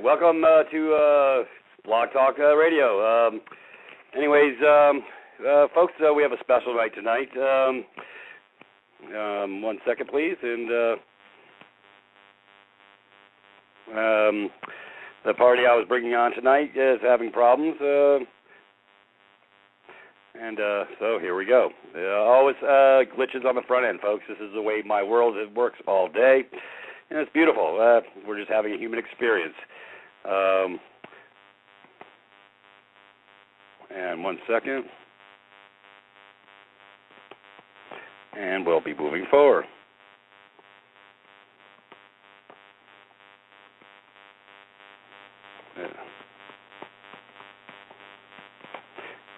welcome to Blog Talk Radio. Folks, we have a special night tonight. 1 second, please. And the party I was bringing on tonight is having problems. So here we go. Always glitches on the front end, folks. This is the way my world works all day. And it's beautiful. We're just having a human experience. And 1 second. And we'll be moving forward.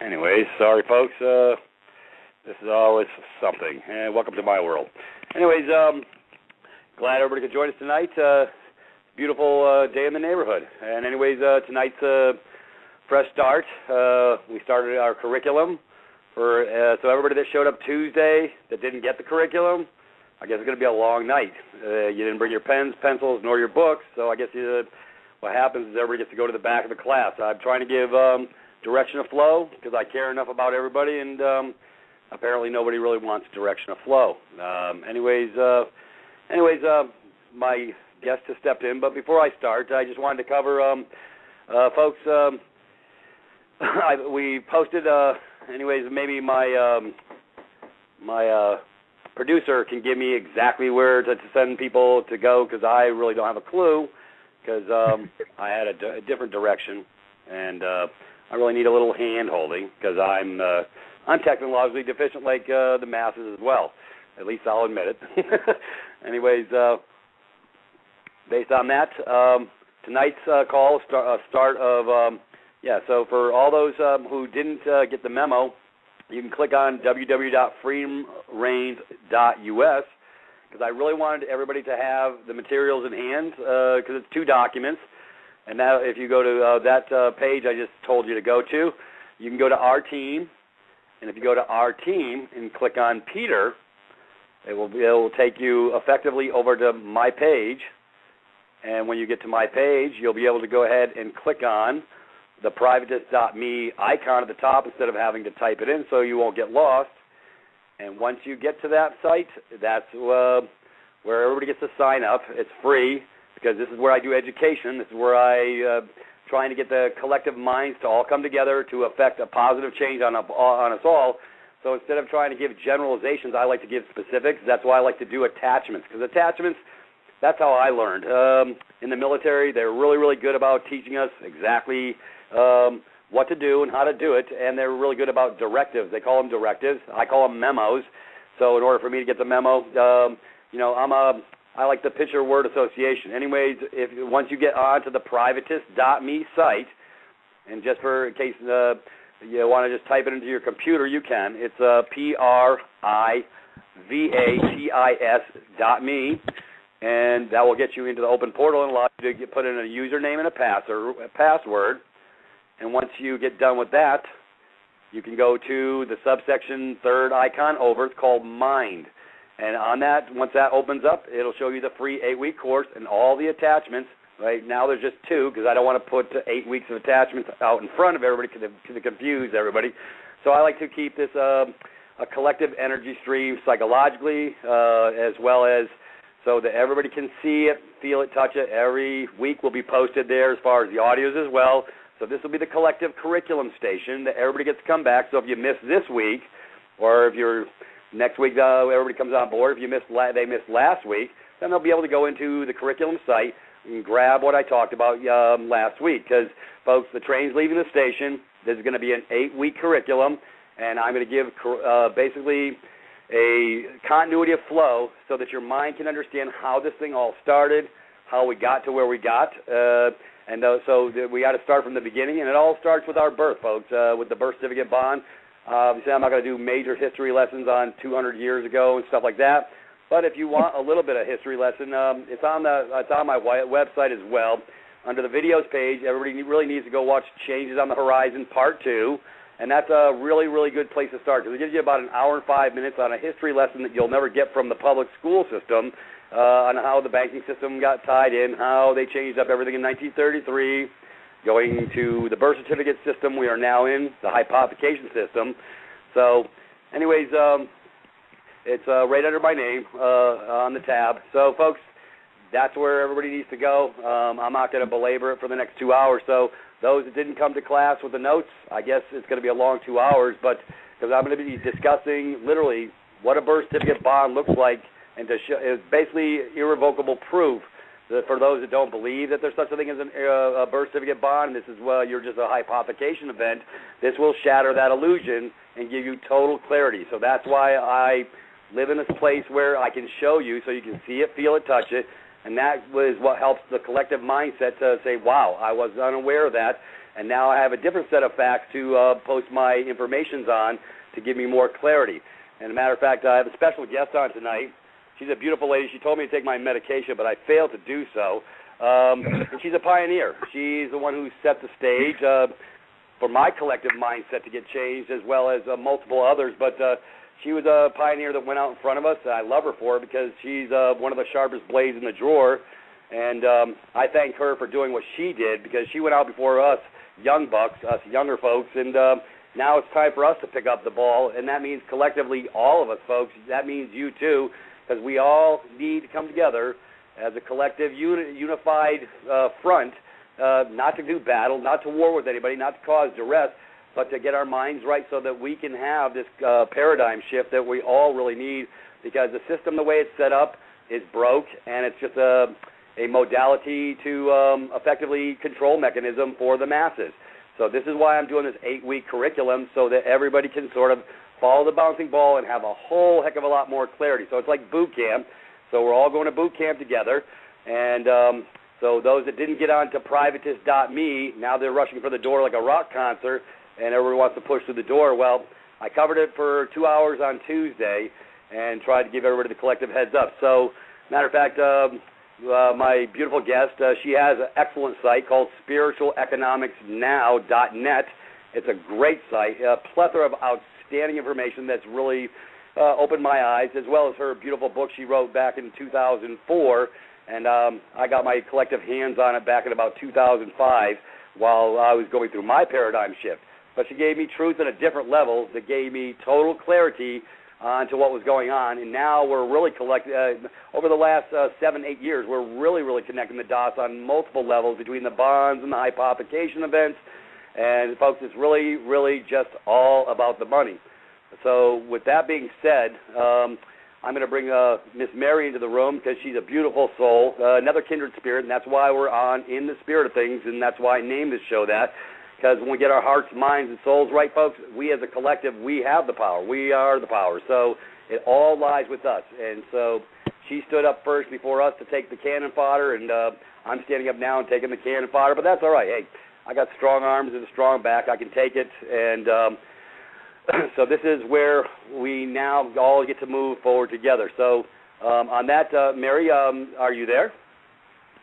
Anyways, sorry folks. This is always something. And welcome to my world. Anyways, glad everybody could join us tonight. Beautiful day in the neighborhood. And anyways, tonight's fresh start. We started our curriculum for so everybody that showed up Tuesday that didn't get the curriculum. I guess it's going to be a long night. You didn't bring your pens, pencils, nor your books. So I guess what happens is everybody gets to go to the back of the class. I'm trying to give direction of flow because I care enough about everybody, and apparently nobody really wants direction of flow. Anyways, my guest has stepped in, but before I start, I just wanted to cover, folks, we posted, maybe my producer can give me exactly where to send people to go because I really don't have a clue because I had a different direction, and I really need a little hand-holding because I'm technologically deficient like the masses as well. At least I'll admit it. Anyways, based on that, tonight's call start of, so for all those who didn't get the memo, you can click on www.freedomreigns.us because I really wanted everybody to have the materials in hand because it's 2 documents. And now if you go to that page I just told you to go to, you can go to Our Team. And if you go to Our Team and click on Peter, it will take you effectively over to my page. And when you get to my page, you'll be able to go ahead and click on the privatist.me icon at the top instead of having to type it in so you won't get lost. And once you get to that site, that's where everybody gets to sign up. It's free because this is where I do education. This is where I trying to get the collective minds to all come together to affect a positive change on us all. So instead of trying to give generalizations, I like to give specifics. That's why I like to do attachments because attachments, that's how I learned. In the military, they're really, really good about teaching us exactly what to do and how to do it, and they're really good about directives. They call them directives. I call them memos. So in order for me to get the memo, I like the picture word association. Anyways, once you get onto the privatist.me site, and just for in case you want to just type it into your computer, you can. It's privatis.me. And that will get you into the open portal and allow you to put in a username and a password. And once you get done with that, you can go to the subsection 3rd icon over. It's called Mind. And on that, once that opens up, it'll show you the free 8-week course and all the attachments. Right now there's just 2 because I don't want to put 8 weeks of attachments out in front of everybody to confuse everybody. So I like to keep this a collective energy stream psychologically as well as so that everybody can see it, feel it, touch it. Every week will be posted there as far as the audios as well. So this will be the collective curriculum station that everybody gets to come back. So if you miss this week, or if you're next week everybody comes on board, if you missed they missed last week, then they'll be able to go into the curriculum site and grab what I talked about last week. Because, folks, the train's leaving the station. This is going to be an 8-week curriculum, and I'm going to give basically a continuity of flow so that your mind can understand how this thing all started, how we got to where we got. So we got to start from the beginning, and it all starts with our birth, folks, with the birth certificate bond. Obviously, I'm not going to do major history lessons on 200 years ago and stuff like that. But if you want a little bit of history lesson, it's on my website as well. Under the videos page, everybody really needs to go watch Changes on the Horizon Part 2. And that's a really, really good place to start because it gives you about an hour and 5 minutes on a history lesson that you'll never get from the public school system on how the banking system got tied in, how they changed up everything in 1933, going to the birth certificate system we are now in, the hypothecation system. So anyways, it's right under my name on the tab. So, folks, that's where everybody needs to go. I'm not going to belabor it for the next 2 hours. So those that didn't come to class with the notes, I guess it's going to be a long 2 hours, but because I'm going to be discussing literally what a birth certificate bond looks like, and it's basically irrevocable proof that for those that don't believe that there's such a thing as a birth certificate bond, this is, well, you're just a hypothecation event, this will shatter that illusion and give you total clarity. So that's why I live in this place where I can show you so you can see it, feel it, touch it, and that was what helps the collective mindset to say, wow, I was unaware of that, and now I have a different set of facts to post my informations on to give me more clarity. And as a matter of fact, I have a special guest on tonight. She's a beautiful lady. She told me to take my medication, but I failed to do so. And she's a pioneer. She's the one who set the stage for my collective mindset to get changed, as well as multiple others. But she was a pioneer that went out in front of us, and I love her for it because she's one of the sharpest blades in the drawer. And I thank her for doing what she did because she went out before us young bucks, us younger folks, and now it's time for us to pick up the ball, and that means collectively all of us, folks. That means you too, because we all need to come together as a collective, unified front, not to do battle, not to war with anybody, not to cause duress, but to get our minds right so that we can have this paradigm shift that we all really need, because the system, the way it's set up, is broke, and it's just a modality to effectively control mechanism for the masses. So this is why I'm doing this 8-week curriculum, so that everybody can sort of follow the bouncing ball and have a whole heck of a lot more clarity. So it's like boot camp. So we're all going to boot camp together. And so those that didn't get on to privatist.me, now they're rushing for the door like a rock concert, and everyone wants to push through the door. Well, I covered it for 2 hours on Tuesday and tried to give everybody the collective heads up. So, matter of fact, my beautiful guest, she has an excellent site called spiritualeconomicsnow.net. It's a great site, a plethora of outstanding information that's really opened my eyes, as well as her beautiful book she wrote back in 2004. And I got my collective hands on it back in about 2005 while I was going through my paradigm shift. But she gave me truth at a different level that gave me total clarity onto what was going on. And now we're really over the last 7-8 years, we're really connecting the dots on multiple levels between the bonds and the hypothecation events. And, folks, it's really just all about the money. So with that being said, I'm going to bring Miss Mary into the room because she's a beautiful soul, another kindred spirit, and that's why we're on In the Spirit of Things, and that's why I named this show that, because when we get our hearts, minds, and souls right, folks, we as a collective, we have the power. We are the power. So it all lies with us. And so she stood up first before us to take the cannon fodder, and I'm standing up now and taking the cannon fodder, but that's all right. Hey, I got strong arms and a strong back. I can take it, and so this is where we now all get to move forward together. So on that, Mary, are you there?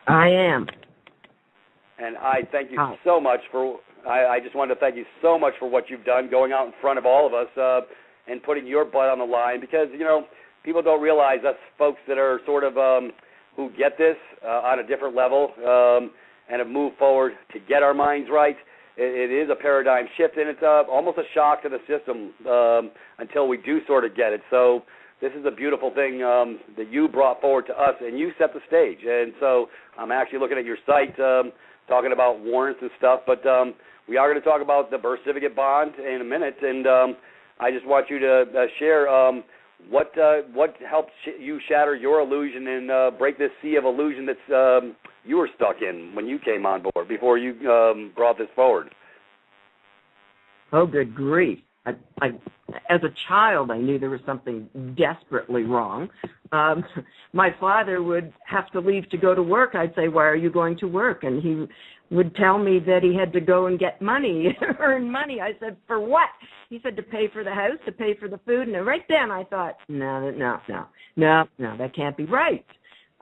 I am. And I thank you so much for, I just wanted to thank you so much for what you've done, going out in front of all of us and putting your butt on the line, because, you know, people don't realize us folks that are sort of who get this on a different level and have moved forward to get our minds right. It is a paradigm shift, and it's almost a shock to the system until we do sort of get it. So this is a beautiful thing that you brought forward to us, and you set the stage. And so I'm actually looking at your site talking about warrants and stuff, but we are going to talk about the birth certificate bond in a minute, and I just want you to share what helped you shatter your illusion and break this sea of illusion that's you were stuck in when you came on board, before you brought this forward. Oh, good grief. I, as a child, I knew there was something desperately wrong. My father would have to leave to go to work. I'd say, why are you going to work? And he would tell me that he had to go and get money, earn money. I said, for what? He said, to pay for the house, to pay for the food. And right then I thought, no, that can't be right.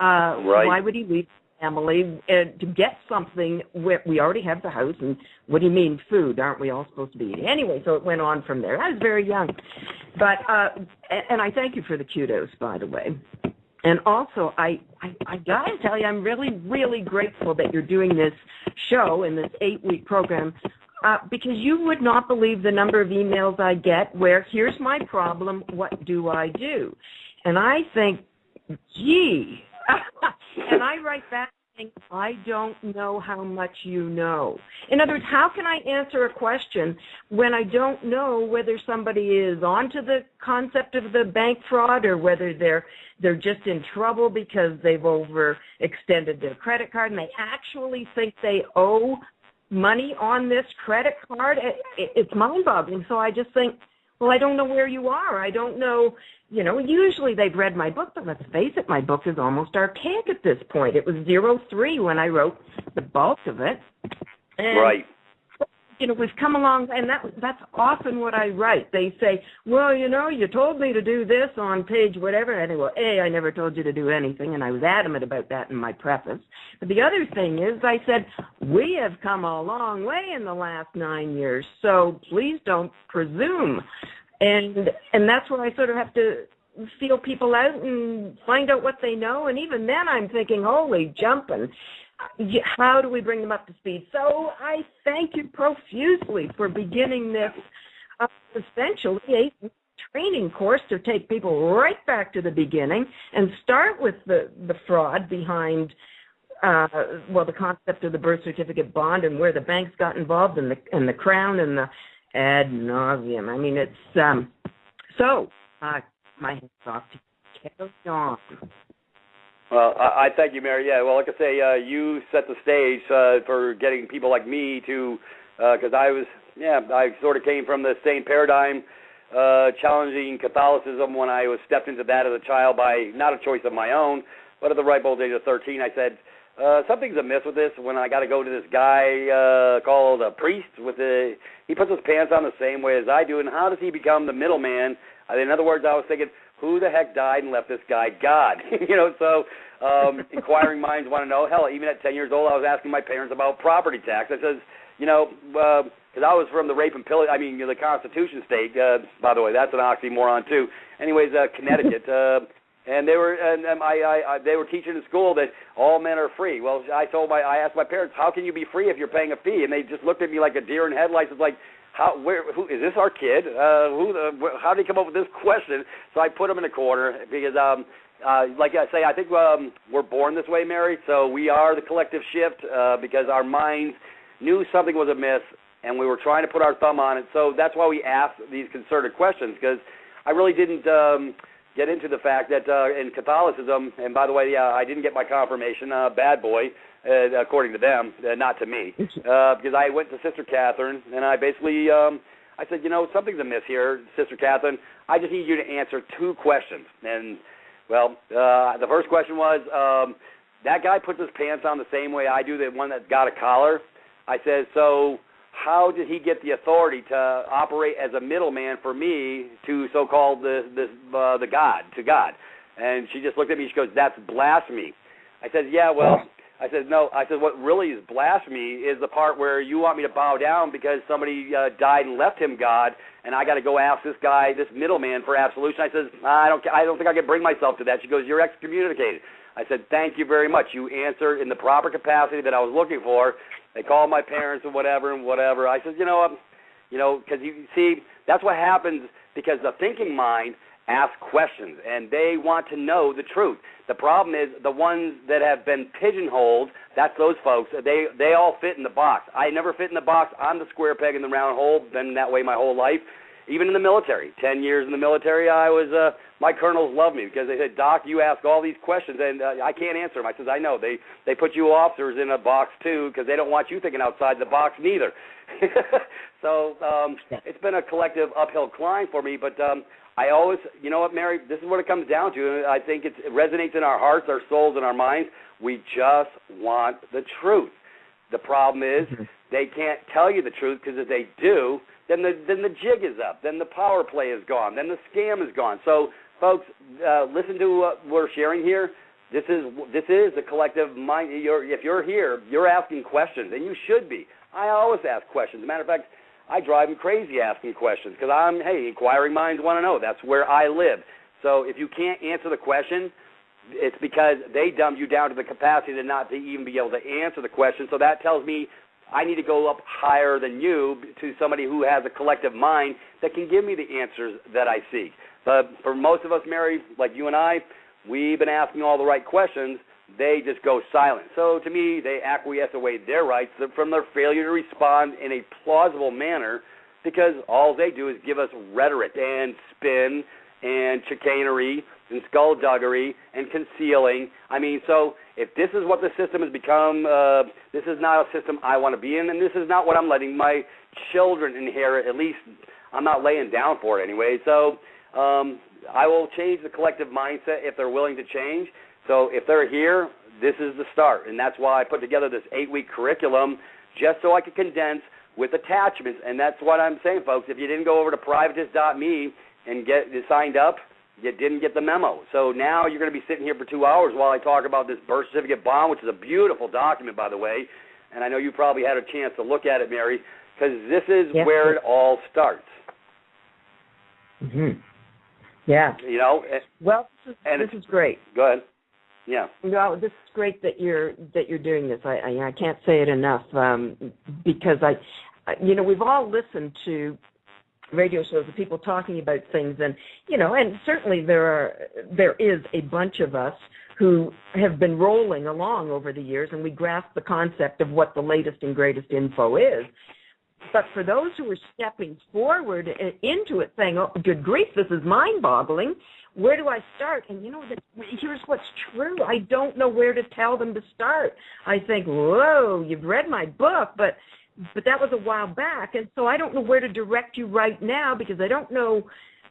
Right. Why would he leave? family to get something. We already have the house, and what do you mean food? Aren't we all supposed to be eating? Anyway, so it went on from there. I was very young. But, and I thank you for the kudos, by the way. And also, I got to tell you, I'm really, really grateful that you're doing this show in this 8-week program because you would not believe the number of emails I get where, here's my problem, what do I do? And I think, gee, and I write back saying, I don't know how much you know. In other words, how can I answer a question when I don't know whether somebody is onto the concept of the bank fraud or whether they're just in trouble because they've overextended their credit card and they actually think they owe money on this credit card? It's mind-boggling. So I just think, well, I don't know where you are. I don't know. Usually they've read my book, but let's face it, my book is almost archaic at this point. It was 03 when I wrote the bulk of it. And, right. We've come along, and that's often what I write. They say, well, you told me to do this on page whatever. And I go, I never told you to do anything, and I was adamant about that in my preface. But the other thing is, I said, we have come a long way in the last 9 years, so please don't presume. And that's where I sort of have to feel people out and find out what they know. And even then I'm thinking, holy jumping, how do we bring them up to speed? So I thank you profusely for beginning this essentially 8-week training course to take people right back to the beginning and start with the fraud behind the concept of the birth certificate bond and where the banks got involved and the Crown and the ad nauseum. I mean, it's my head's off to carry on. Well, I thank you, Mary. Yeah, well, like I say, you set the stage for getting people like me to, because I sort of came from the same paradigm, challenging Catholicism when I was stepped into that as a child by not a choice of my own, but at the ripe old age of 13, I said, something's amiss with this when I got to go to this guy called a priest. He puts his pants on the same way as I do, and how does he become the middleman? In other words, I was thinking, who the heck died and left this guy God? So inquiring minds want to know. Hell, even at 10 years old, I was asking my parents about property tax. I says, because I was from the rape and pillage, the Constitution state. By the way, that's an oxymoron too. Anyways, Connecticut. And they were teaching in school that all men are free. Well, I asked my parents, how can you be free if you're paying a fee? And they just looked at me like a deer in headlights. It's like, who is this our kid? How did he come up with this question? So I put him in a corner because, like I say, I think we're born this way, Mary. So we are the collective shift because our minds knew something was amiss, and we were trying to put our thumb on it. So that's why we asked these concerted questions, because I really didn't get into the fact that in Catholicism, and by the way, I didn't get my confirmation, bad boy, according to them, not to me, because I went to Sister Catherine, and I basically, I said, something's amiss here, Sister Catherine. I just need you to answer 2 questions. And, well, the first question was, that guy puts his pants on the same way I do, the one that's got a collar. I said, so how did he get the authority to operate as a middleman for me to so-called the God, to God? And she just looked at me. She goes, that's blasphemy. I said, yeah, well, I said, no. I said, what really is blasphemy is the part where you want me to bow down because somebody died and left him God, and I got to go ask this guy, this middleman, for absolution. I said, I don't think I can bring myself to that. She goes, you're excommunicated. I said, thank you very much. You answered in the proper capacity that I was looking for. They called my parents and whatever. I said, because you see, that's what happens because the thinking mind asks questions, and they want to know the truth. The problem is the ones that have been pigeonholed, that's those folks, they all fit in the box. I never fit in the box. I'm the square peg in the round hole, been that way my whole life. Even in the military, 10 years in the military, my colonels loved me because they said, Doc, you ask all these questions, and I can't answer them. I said, I know. They put you officers in a box, too, because they don't want you thinking outside the box, neither. So it's been a collective uphill climb for me, but I always, you know what, Mary, this is what it comes down to. I think it resonates in our hearts, our souls, and our minds. We just want the truth. The problem is they can't tell you the truth because if they do, then the jig is up, then the power play is gone, then the scam is gone. So, folks, listen to what we're sharing here. This is a collective mind. If you're here, you're asking questions, and you should be. I always ask questions. As a matter of fact, I drive them crazy asking questions because inquiring minds want to know. That's where I live. So if you can't answer the question, it's because they dumbed you down to the capacity to not to even be able to answer the question. So that tells me I need to go up higher than you to somebody who has a collective mind that can give me the answers that I seek. But for most of us, Mary, like you and I, we've been asking all the right questions. They just go silent. So to me, they acquiesce away their rights from their failure to respond in a plausible manner because all they do is give us rhetoric and spin and chicanery and skullduggery and concealing. I mean, so if this is what the system has become, this is not a system I want to be in, and this is not what I'm letting my children inherit. At least I'm not laying down for it anyway. So I will change the collective mindset if they're willing to change. So if they're here, this is the start, and that's why I put together this 8-week curriculum just so I could condense with attachments, and that's what I'm saying, folks. If you didn't go over to privatist.me and get signed up, you didn't get the memo. So now you're going to be sitting here for 2 hours while I talk about this birth certificate bond, which is a beautiful document, by the way, and I know you probably had a chance to look at it, Mary, because this is where it all starts. Mm-hmm. Yeah. You know. Well, this is great. Go ahead. Yeah. No, this is great that you're doing this. I can't say it enough because we've all listened to radio shows of people talking about things, and certainly there is a bunch of us who have been rolling along over the years, and we grasp the concept of what the latest and greatest info is. But for those who are stepping forward into it, saying, "Oh, good grief, this is mind-boggling. Where do I start?" And here's what's true. I don't know where to tell them to start. I think, whoa, you've read my book, but that was a while back, and so I don't know where to direct you right now because I don't know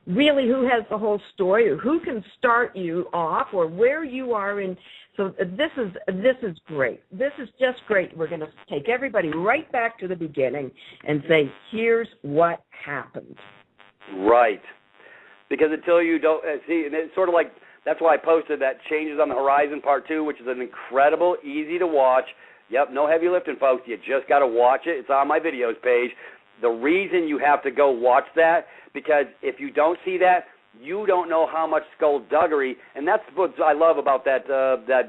really who has the whole story or who can start you off or where you are in. So this is great. This is just great. We're going to take everybody right back to the beginning and say, here's what happened. Right. Because until you don't see, and it's sort of like, that's why I posted that Changes on the Horizon Part 2, which is an incredible, easy to watch. Yep, no heavy lifting, folks. You just got to watch it. It's on my videos page. The reason you have to go watch that, because if you don't see that, you don't know how much skullduggery, and that's what I love about that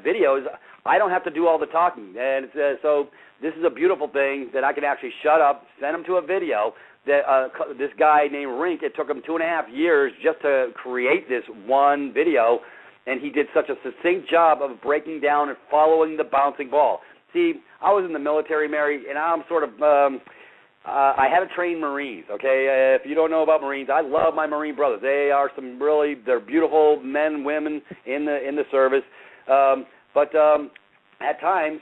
video is I don't have to do all the talking. And so this is a beautiful thing that I can actually shut up, send them to a video. That this guy named Rink, it took him 2.5 years just to create this one video, and he did such a succinct job of breaking down and following the bouncing ball. See, I was in the military, Mary, and I'm sort of I had to train Marines, okay? If you don't know about Marines, I love my Marine brothers. They are they're beautiful men, women in the service. But at times,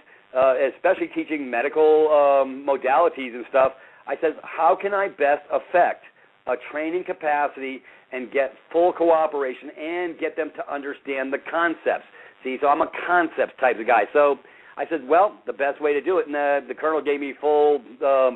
especially teaching medical modalities and stuff, I said, how can I best affect a training capacity and get full cooperation and get them to understand the concepts? See, so I'm a concepts type of guy. So I said, well, the best way to do it, and the colonel gave me full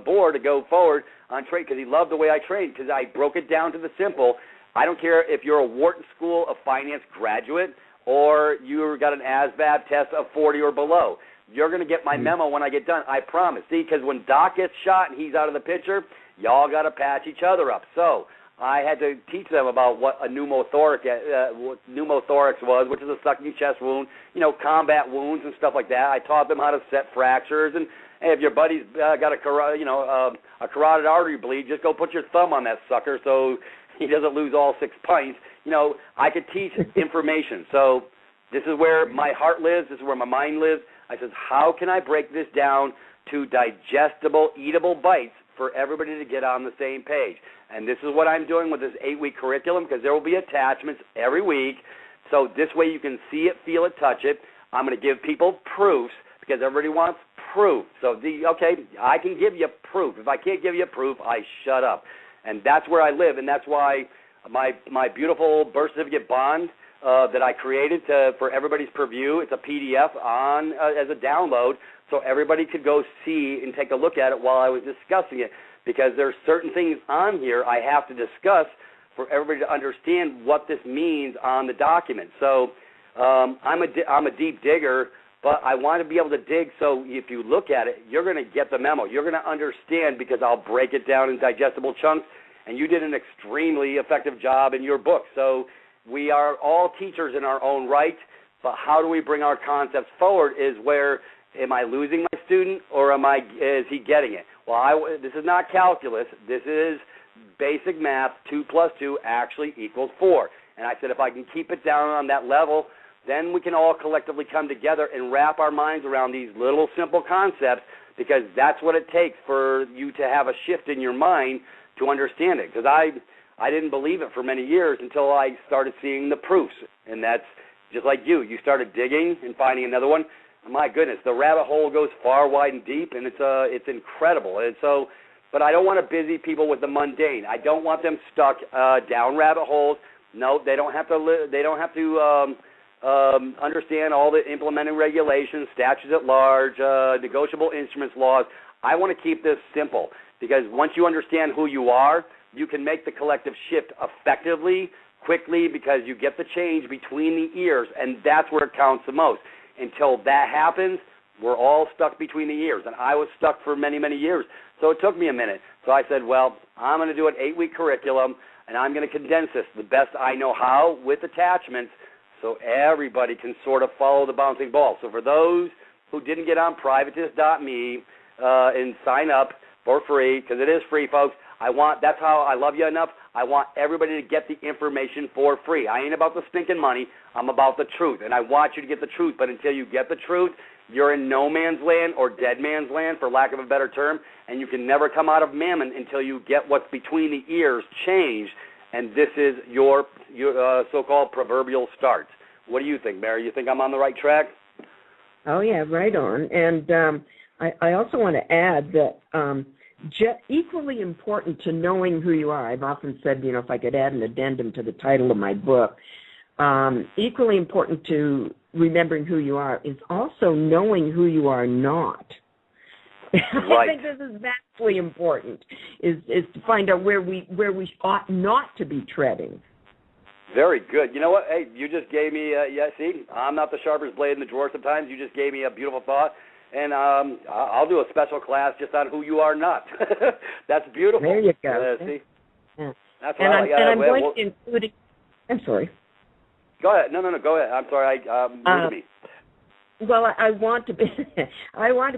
board to go forward on trade because he loved the way I trained because I broke it down to the simple. I don't care if you're a Wharton School of Finance graduate or you got an ASVAB test of 40 or below. You're going to get my memo when I get done, I promise. See, because when Doc gets shot and he's out of the picture, y'all got to patch each other up. So I had to teach them about what a pneumothorax was, which is a sucking chest wound, combat wounds and stuff like that. I taught them how to set fractures, and hey, if your buddy's got a carotid artery bleed, just go put your thumb on that sucker so he doesn't lose all 6 pints. I could teach information. So this is where my heart lives. This is where my mind lives. I said, how can I break this down to digestible, eatable bites for everybody to get on the same page? And this is what I'm doing with this 8-week curriculum because there will be attachments every week. So this way you can see it, feel it, touch it. I'm going to give people proofs because everybody wants proof. So, I can give you proof. If I can't give you proof, I shut up. And that's where I live, and that's why my beautiful birth certificate bond that I created for everybody's purview, it's a PDF as a download so everybody could go see and take a look at it while I was discussing it because there's certain things on here I have to discuss for everybody to understand what this means on the document. So I'm a deep digger, but I want to be able to dig so if you look at it, you're going to get the memo. You're going to understand because I'll break it down in digestible chunks, and you did an extremely effective job in your book. So we are all teachers in our own right, but how do we bring our concepts forward is where am I losing my student or is he getting it? Well, this is not calculus. This is basic math. 2 + 2 actually equals 4. And I said if I can keep it down on that level, then we can all collectively come together and wrap our minds around these little simple concepts because that's what it takes for you to have a shift in your mind to understand it. Because I didn't believe it for many years until I started seeing the proofs. And that's just like you. You started digging and finding another one. My goodness, the rabbit hole goes far, wide, and deep, and it's incredible. And so, but I don't want to busy people with the mundane. I don't want them stuck down rabbit holes. No, they don't have to. They don't have to understand all the implementing regulations, statutes at large, negotiable instruments laws. I want to keep this simple because once you understand who you are, you can make the collective shift effectively, quickly, because you get the change between the ears, and that's where it counts the most. Until that happens, we're all stuck between the ears, and I was stuck for many, many years. So it took me a minute. So I said, well, I'm going to do an 8-week curriculum, and I'm going to condense this the best I know how with attachments so everybody can sort of follow the bouncing ball. So for those who didn't get on privatist.me and sign up for free, because it is free, folks, that's how I love you enough. I want everybody to get the information for free. I ain't about the stinking money. I'm about the truth, and I want you to get the truth. But until you get the truth, you're in no man's land or dead man's land, for lack of a better term, and you can never come out of mammon until you get what's between the ears changed, and this is your so-called proverbial start. What do you think, Mary? You think I'm on the right track? Oh, yeah, right on. And I also want to add that equally important to knowing who you are. I've often said, if I could add an addendum to the title of my book, equally important to remembering who you are is also knowing who you are not. Right. I think this is vastly important, is to find out where we ought not to be treading. Very good. You know what? Hey, you just gave me, see, I'm not the sharpest blade in the drawer sometimes. You just gave me a beautiful thought. And I'll do a special class just on who you are not. That's beautiful. There you go. See? Yeah. That's and I'm going to include it. I'm sorry. Go ahead. No, go ahead. I'm sorry. Move me. Well, I want to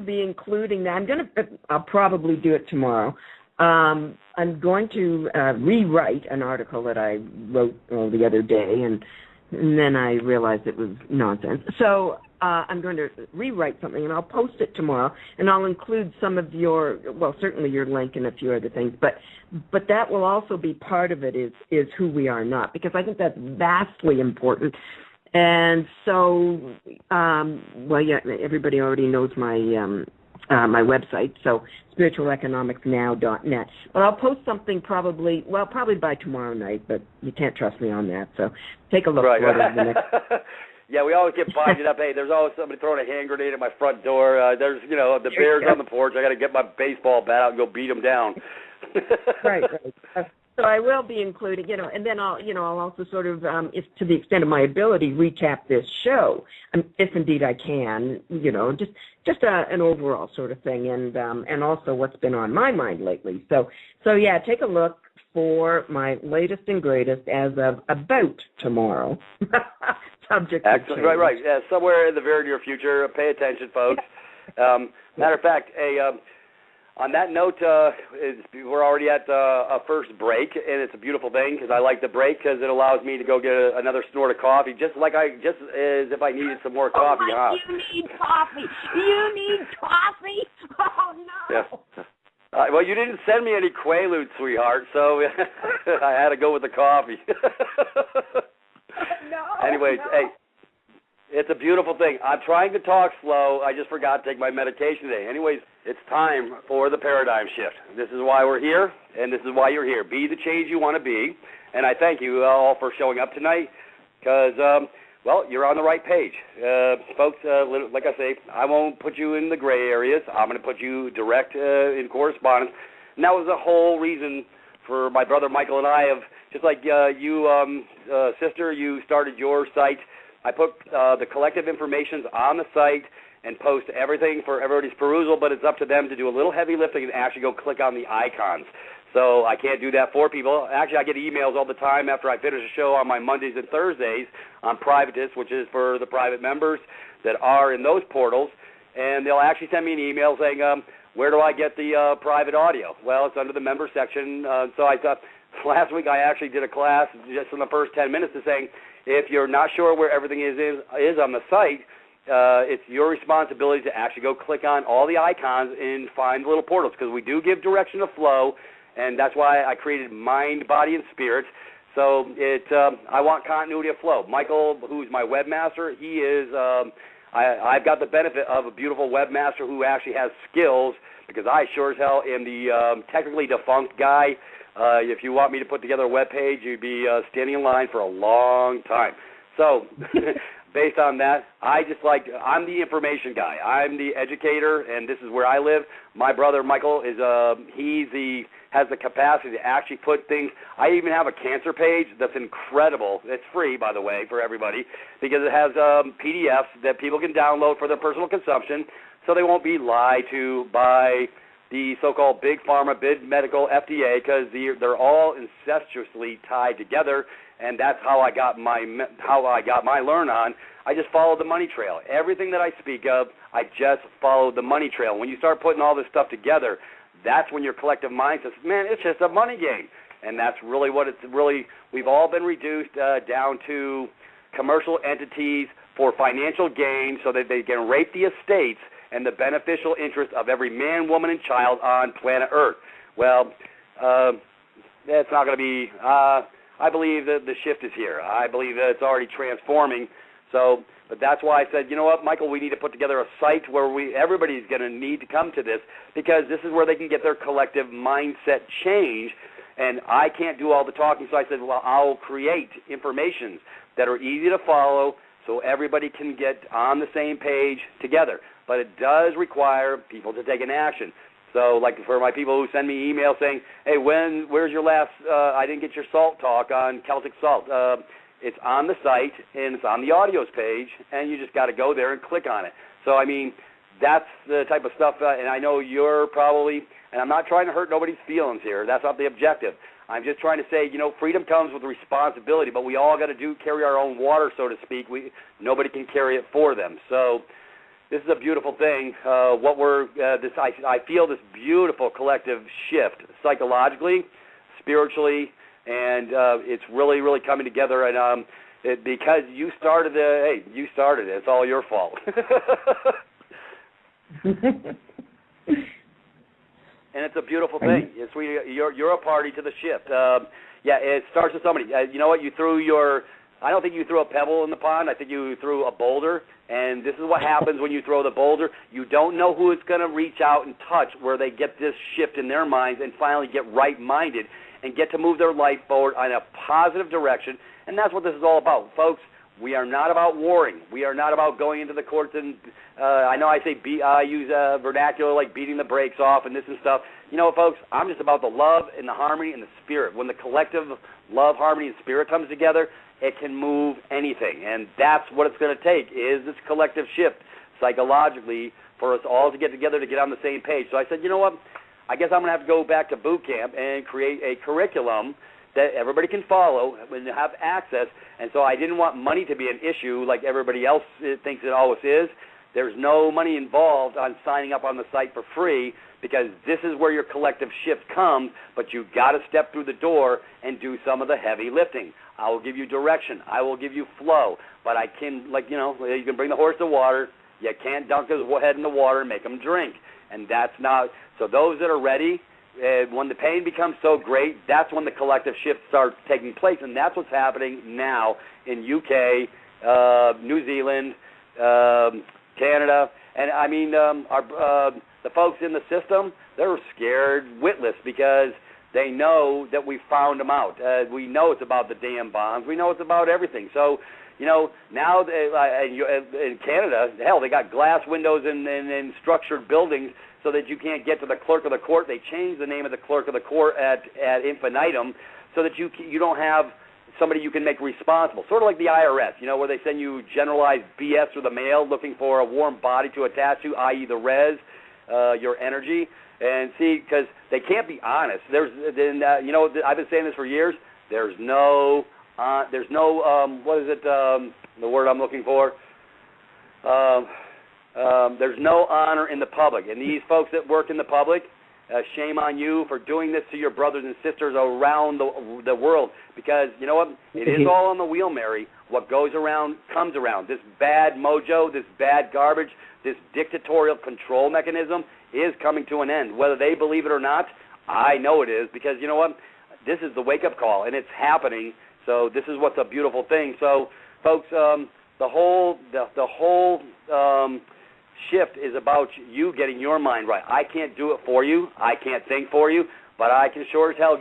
be including that. I'll probably do it tomorrow. I'm going to rewrite an article that I wrote the other day, and then I realized it was nonsense. So I'm going to rewrite something, and I'll post it tomorrow, and I'll include some of certainly your link and a few other things, but that will also be part of it is who we are not, because I think that's vastly important. And so, everybody already knows my my website, so spiritualeconomicsnow.net. But I'll post something probably by tomorrow night, but you can't trust me on that, so take a look for it over the next. Yeah, we always get binded up. Hey, there's always somebody throwing a hand grenade at my front door. There's, the bears on the porch. I got to get my baseball bat out and go beat them down. Right. So I will be including, and then I'll also sort of, if to the extent of my ability, recap this show, if indeed I can, just an overall sort of thing, and also what's been on my mind lately. So yeah, take a look for my latest and greatest as of about tomorrow. Subject. Excellent. Right. Yeah, somewhere in the very near future. Pay attention, folks. Matter of fact, on that note, we're already at a first break, and it's a beautiful thing because I like the break because it allows me to go get another snort of coffee, just as if I needed some more coffee. You need coffee. You need coffee. Oh no. Yeah. Well, you didn't send me any Quaaludes, sweetheart, so I had to go with the coffee. No. Anyways, no. Hey, it's a beautiful thing. I'm trying to talk slow. I just forgot to take my medication today. Anyways, it's time for the paradigm shift. This is why we're here, and this is why you're here. Be the change you want to be. And I thank you all for showing up tonight because, you're on the right page. Folks, like I say, I won't put you in the gray areas. I'm going to put you direct in correspondence. And that was the whole reason for my brother Michael and I of, just like you, sister, you started your site I put the collective informations on the site and post everything for everybody's perusal, but it's up to them to do a little heavy lifting and actually go click on the icons. So I can't do that for people. Actually, I get emails all the time after I finish a show on my Mondays and Thursdays on Privatus, which is for the private members that are in those portals, and they'll actually send me an email saying, where do I get the private audio? Well, it's under the member section. So I thought last week I actually did a class just in the first 10 minutes of saying, if you're not sure where everything is on the site, it's your responsibility to actually go click on all the icons and find the little portals, because we do give direction of flow, and that's why I created Mind, Body, and Spirit. So I want continuity of flow. Michael, who's my webmaster, he is. I've got the benefit of a beautiful webmaster who actually has skills, because I sure as hell am the technically defunct guy. If you want me to put together a web page, you'd be standing in line for a long time. So based on that, I'm the information guy. I'm the educator, and this is where I live. My brother Michael is has the capacity to actually put things. I even have a cancer page that's incredible. It's free, by the way, for everybody, because it has PDFs that people can download for their personal consumption, so they won't be lied to by the so-called big pharma, big medical, FDA, because they're all incestuously tied together. And that's how I got my learn on. I just followed the money trail. Everything that I speak of, I just followed the money trail. When you start putting all this stuff together, that's when your collective mind says, man, it's just a money game. And that's really what it's really. We've all been reduced down to commercial entities for financial gain, so that they can rape the estates and the beneficial interest of every man, woman, and child on planet Earth. Well, that's not going to be. I believe that the shift is here. I believe that it's already transforming. So, but that's why I said, you know what, Michael, we need to put together a site where everybody's going to need to come to this, because this is where they can get their collective mindset change. And I can't do all the talking, so I said, well, I'll create informations that are easy to follow so everybody can get on the same page together. But it does require people to take an action. So, like for my people who send me emails saying, hey, where's your last, I didn't get your salt talk on Celtic salt. It's on the site, and it's on the audios page, and you just got to go there and click on it. So, I mean, that's the type of stuff, and I know you're probably, and I'm not trying to hurt nobody's feelings here. That's not the objective. I'm just trying to say, you know, freedom comes with responsibility, but we all got to carry our own water, so to speak. Nobody can carry it for them. So this is a beautiful thing. I feel this beautiful collective shift psychologically, spiritually, and it's really, really coming together. And because you started it, you started it. It's all your fault. And it's a beautiful thing. You're a party to the shift. It starts with somebody. You know what? I don't think you threw a pebble in the pond. I think you threw a boulder. And this is what happens when you throw the boulder. You don't know who it's going to reach out and touch, where they get this shift in their minds and finally get right-minded and get to move their life forward in a positive direction. And that's what this is all about. Folks, we are not about warring. We are not about going into the courts and, I know I use vernacular like beating the brakes off and this and stuff. You know what, folks, I'm just about the love and the harmony and the spirit. When the collective love, harmony, and spirit comes together, it can move anything. And that's what it's going to take, is this collective shift psychologically for us all to get together to get on the same page. So I said, you know what, I guess I'm going to have to go back to boot camp and create a curriculum that everybody can follow and have access. And so I didn't want money to be an issue like everybody else thinks it always is. There's no money involved on signing up on the site for free, because this is where your collective shift comes, but you've got to step through the door and do some of the heavy lifting. I will give you direction. I will give you flow. But I can, you can bring the horse to water. You can't dunk his head in the water and make him drink. And that's not, so those that are ready, when the pain becomes so great, that's when the collective shift starts taking place, and that's what's happening now in UK, New Zealand, Canada, and I mean, the folks in the system, they're scared witless because they know that we found them out. We know it's about the damn bombs. We know it's about everything. So, now in Canada, hell, they got glass windows in structured buildings so that you can't get to the clerk of the court. They changed the name of the clerk of the court at infinitum so that you don't have somebody you can make responsible, sort of like the IRS, where they send you generalized BS through the mail looking for a warm body to attach to, i.e. the res, your energy. And see, because they can't be honest. I've been saying this for years. There's no what is it? The word I'm looking for. There's no honor in the public. And these folks that work in the public, shame on you for doing this to your brothers and sisters around the world. Because, you know what? It is all on the wheel, Mary. What goes around comes around. This bad mojo, this bad garbage, this dictatorial control mechanism is coming to an end. Whether they believe it or not, I know it is. Because, you know what? This is the wake-up call, and it's happening. So this is what's a beautiful thing. So, folks, the whole shift is about you getting your mind right. I can't do it for you. I can't think for you, but I can sure as hell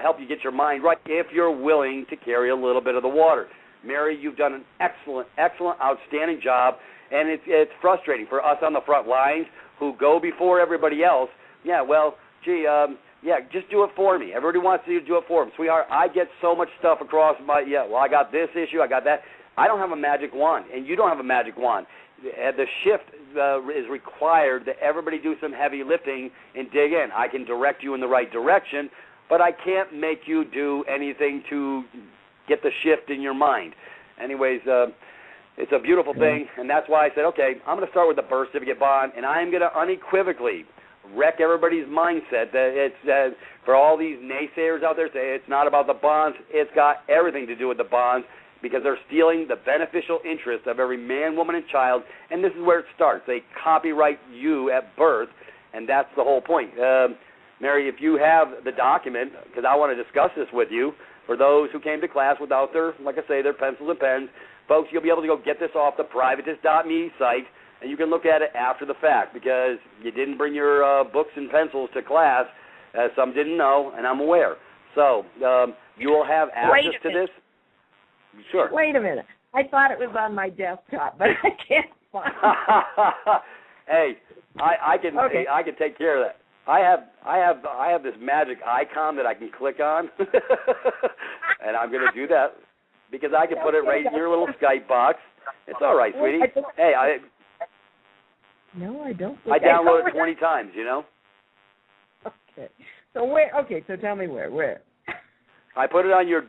help you get your mind right if you're willing to carry a little bit of the water. Mary, you've done an excellent, outstanding job, and it's frustrating for us on the front lines who go before everybody else. Yeah, well, just do it for me. Everybody wants you to do it for them. Sweetheart, I get so much stuff across I got this issue, I got that. I don't have a magic wand, and you don't have a magic wand. The shift is required that everybody do some heavy lifting and dig in. I can direct you in the right direction, but I can't make you do anything to get the shift in your mind. Anyways, it's a beautiful thing, and that's why I said, okay, I'm going to start with the birth certificate bond, and I'm going to unequivocally wreck everybody's mindset that it's for all these naysayers out there say it's not about the bonds. It's got everything to do with the bonds, because they're stealing the beneficial interest of every man, woman, and child, and this is where it starts. They copyright you at birth, and that's the whole point. Mary, if you have the document, because I want to discuss this with you, for those who came to class without their pencils and pens, folks, you'll be able to go get this off the privatist.me site, and you can look at it after the fact, because you didn't bring your books and pencils to class, as some didn't know, and I'm aware. So you will have access to this. Sure. Wait a minute. I thought it was on my desktop, but I can't find it. Hey, I can take care of that. I have this magic icon that I can click on, and I'm going to do that because I can put it right in your little Skype box. It's all right, sweetie. Hey, no, I don't. I downloaded it 20 times. Okay. So where? Okay. So tell me where. Where? I put it on your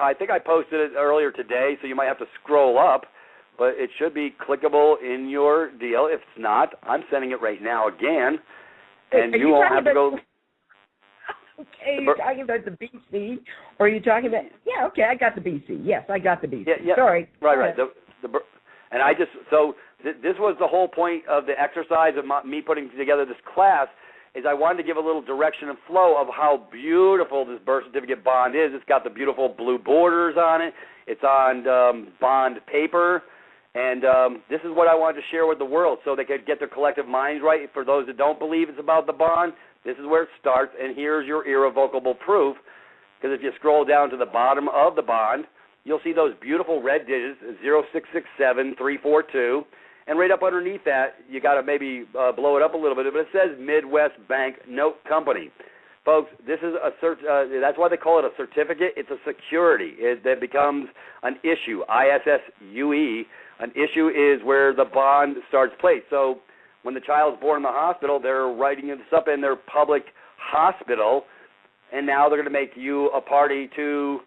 I think I posted it earlier today, so you might have to scroll up, but it should be clickable in your deal. If it's not, I'm sending it right now again, and you won't have to go. Okay, you're talking about the BC, or are you talking about? Yeah, okay, I got the BC. Yes, I got the BC. Yeah. Sorry. Right. And I just this was the whole point of the exercise of me putting together this class. Is I wanted to give a little direction and flow of how beautiful this birth certificate bond is. It's got the beautiful blue borders on it. It's on bond paper. And this is what I wanted to share with the world so they could get their collective minds right. For those that don't believe it's about the bond, this is where it starts, and here's your irrevocable proof. Because if you scroll down to the bottom of the bond, you'll see those beautiful red digits, 0667342. And right up underneath that, you got to maybe blow it up a little bit, but it says Midwest Bank Note Company. Folks, this is that's why they call it a certificate. It's a security. That becomes an issue, ISSUE. An issue is where the bond starts placed. So when the child's born in the hospital, they're writing this up in their public hospital, and now they're going to make you a party to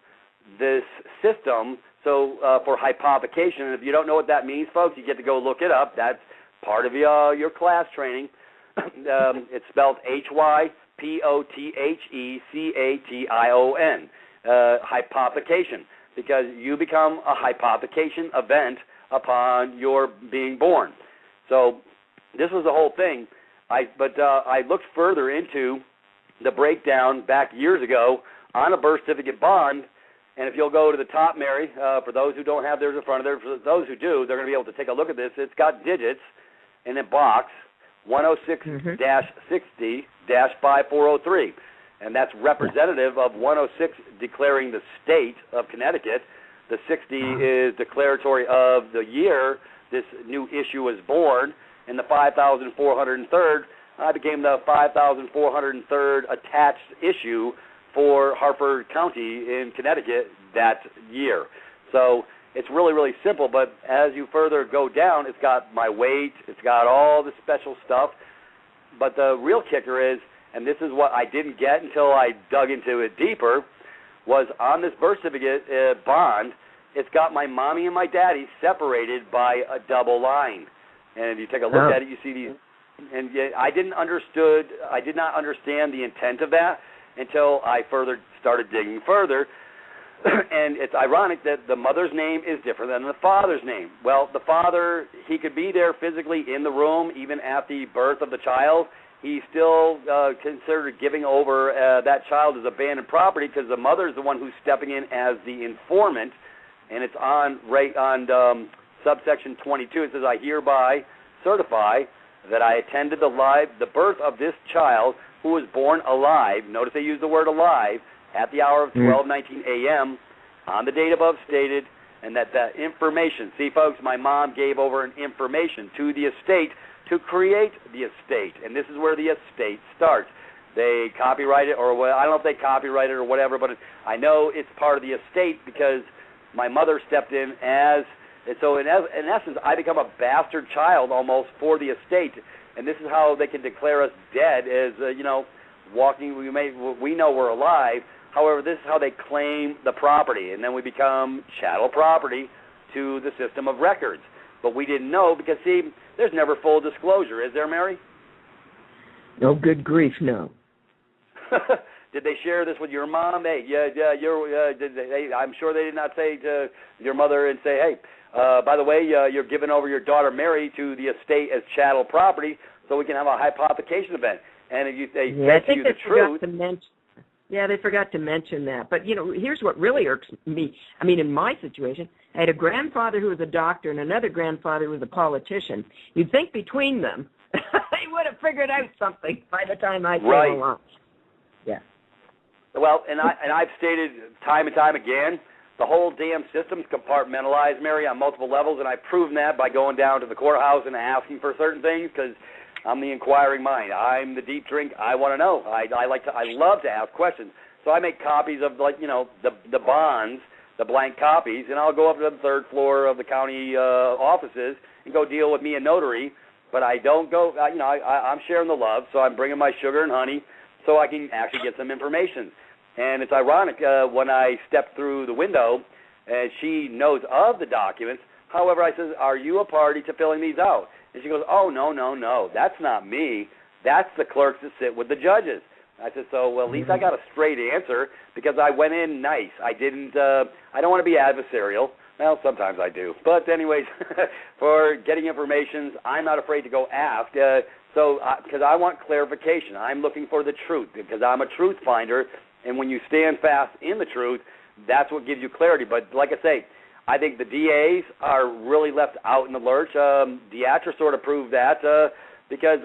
this system. So for hypothecation, and if you don't know what that means, folks, you get to go look it up. That's part of your class training. It's spelled HYPOTHECATION, hypothecation, because you become a hypothecation event upon your being born. So this was the whole thing. I looked further into the breakdown back years ago on a birth certificate bond. And if you'll go to the top, Mary, for those who don't have theirs in front of them, for those who do, they're going to be able to take a look at this. It's got digits in a box, 106-60-5403. And that's representative of 106 declaring the state of Connecticut. The 60 is declaratory of the year this new issue was born. And the 5,403rd became the 5,403rd attached issue for Harford County in Connecticut that year. So it's really, really simple, but as you further go down, it's got my weight, it's got all the special stuff. But the real kicker is, and this is what I didn't get until I dug into it deeper, was on this birth certificate bond, it's got my mommy and my daddy separated by a double line. And if you take a look at it, you see these. And I did not understand the intent of that until I further started digging further. And it's ironic that the mother's name is different than the father's name. Well, the father, he could be there physically in the room, even at the birth of the child. He's still considered giving over that child as abandoned property because the mother is the one who's stepping in as the informant. And it's on subsection 22. It says, I hereby certify that I attended the birth of this child who was born alive. Notice they use the word alive at the hour of 12:19 a.m. on the date above stated, and that information. See, folks, my mom gave over an information to the estate to create the estate, and this is where the estate starts. They copyright it, or I don't know if they copyright it or whatever, but I know it's part of the estate because my mother stepped in as, and so in essence, I become a bastard child almost for the estate, and this is how they can declare us dead as, walking, we know we're alive. However, this is how they claim the property, and then we become chattel property to the system of records. But we didn't know because, see, there's never full disclosure, is there, Mary? No, good grief, no. Did they share this with your mom? Hey, I'm sure they did not say to your mother and say, hey, by the way, you're giving over your daughter Mary to the estate as chattel property so we can have a hypothecation event. And if they said to you the truth. Yeah, they forgot to mention that. But, here's what really irks me. I mean, in my situation, I had a grandfather who was a doctor and another grandfather who was a politician. You'd think between them, they would have figured out something by the time I came along. Yeah. Well, and I've stated time and time again, the whole damn system's compartmentalized, Mary, on multiple levels, and I've proven that by going down to the courthouse and asking for certain things because I'm the inquiring mind. I'm the deep drink. I want to know. I love to ask questions. So I make copies of the bonds, the blank copies, and I'll go up to the third floor of the county offices and go deal with me a notary. But I don't go. I'm sharing the love, so I'm bringing my sugar and honey so I can actually get some information. And it's ironic when I step through the window, and she knows of the documents. However, I says, "Are you a party to filling these out?" And she goes, "Oh, no, that's not me. That's the clerks that sit with the judges." I said, "So at least I got a straight answer because I went in nice. I didn't. I don't want to be adversarial. Well, sometimes I do. But anyways, for getting information, I'm not afraid to go ask. Because I want clarification. I'm looking for the truth because I'm a truth finder. And when you stand fast in the truth, that's what gives you clarity. But like I say, I think the DAs are really left out in the lurch. Deatra sort of proved that because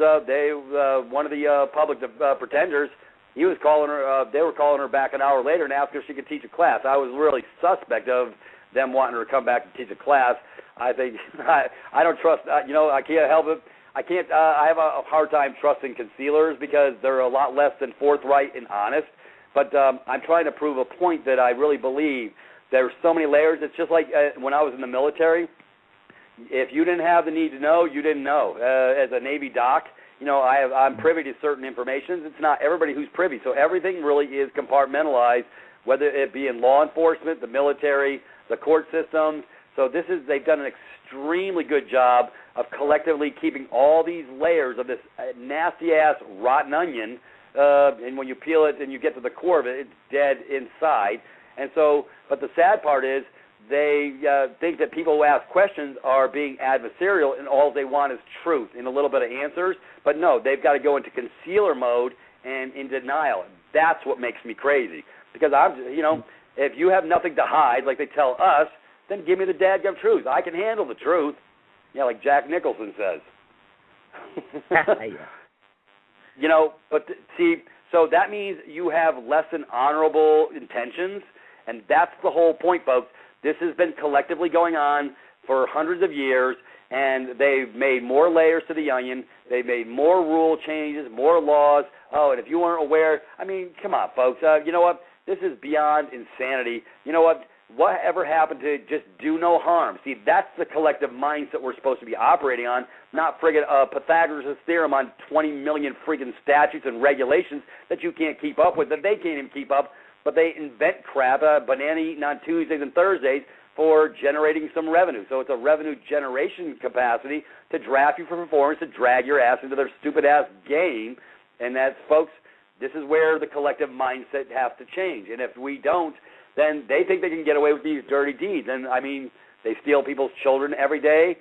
one of the public pretenders, he was calling her. They were calling her back an hour later and asked her if she could teach a class. I was really suspect of them wanting her to come back and teach a class. I think I don't trust. I can't help it. I have a hard time trusting concealers because they're a lot less than forthright and honest. But I'm trying to prove a point that I really believe. There's so many layers. It's just like when I was in the military. If you didn't have the need to know, you didn't know. As a Navy doc, I'm privy to certain information. It's not everybody who's privy. So everything really is compartmentalized, whether it be in law enforcement, the military, the court system. So they've done an extremely good job of collectively keeping all these layers of this nasty-ass rotten onion, and when you peel it and you get to the core of it, it's dead inside. And so, but the sad part is they think that people who ask questions are being adversarial and all they want is truth and a little bit of answers. But no, they've got to go into concealer mode and in denial. That's what makes me crazy because if you have nothing to hide, like they tell us, then give me the dadgum truth. I can handle the truth. Yeah, like Jack Nicholson says. But see, so that means you have less than honorable intentions, and that's the whole point, folks. This has been collectively going on for hundreds of years, and they've made more layers to the onion. They've made more rule changes, more laws. Oh, and if you weren't aware, I mean, come on, folks. You know what? This is beyond insanity. You know what? Whatever happened to just do no harm? See, that's the collective mindset we're supposed to be operating on, not friggin' Pythagoras' theorem on 20 million freaking statutes and regulations that you can't keep up with, that they can't even keep up, but they invent crap, banana eating on Tuesdays and Thursdays for generating some revenue. So it's a revenue generation capacity to draft you for performance, to drag your ass into their stupid-ass game, and that's, folks, this is where the collective mindset has to change. And if we don't, then they think they can get away with these dirty deeds. And, I mean, they steal people's children every day.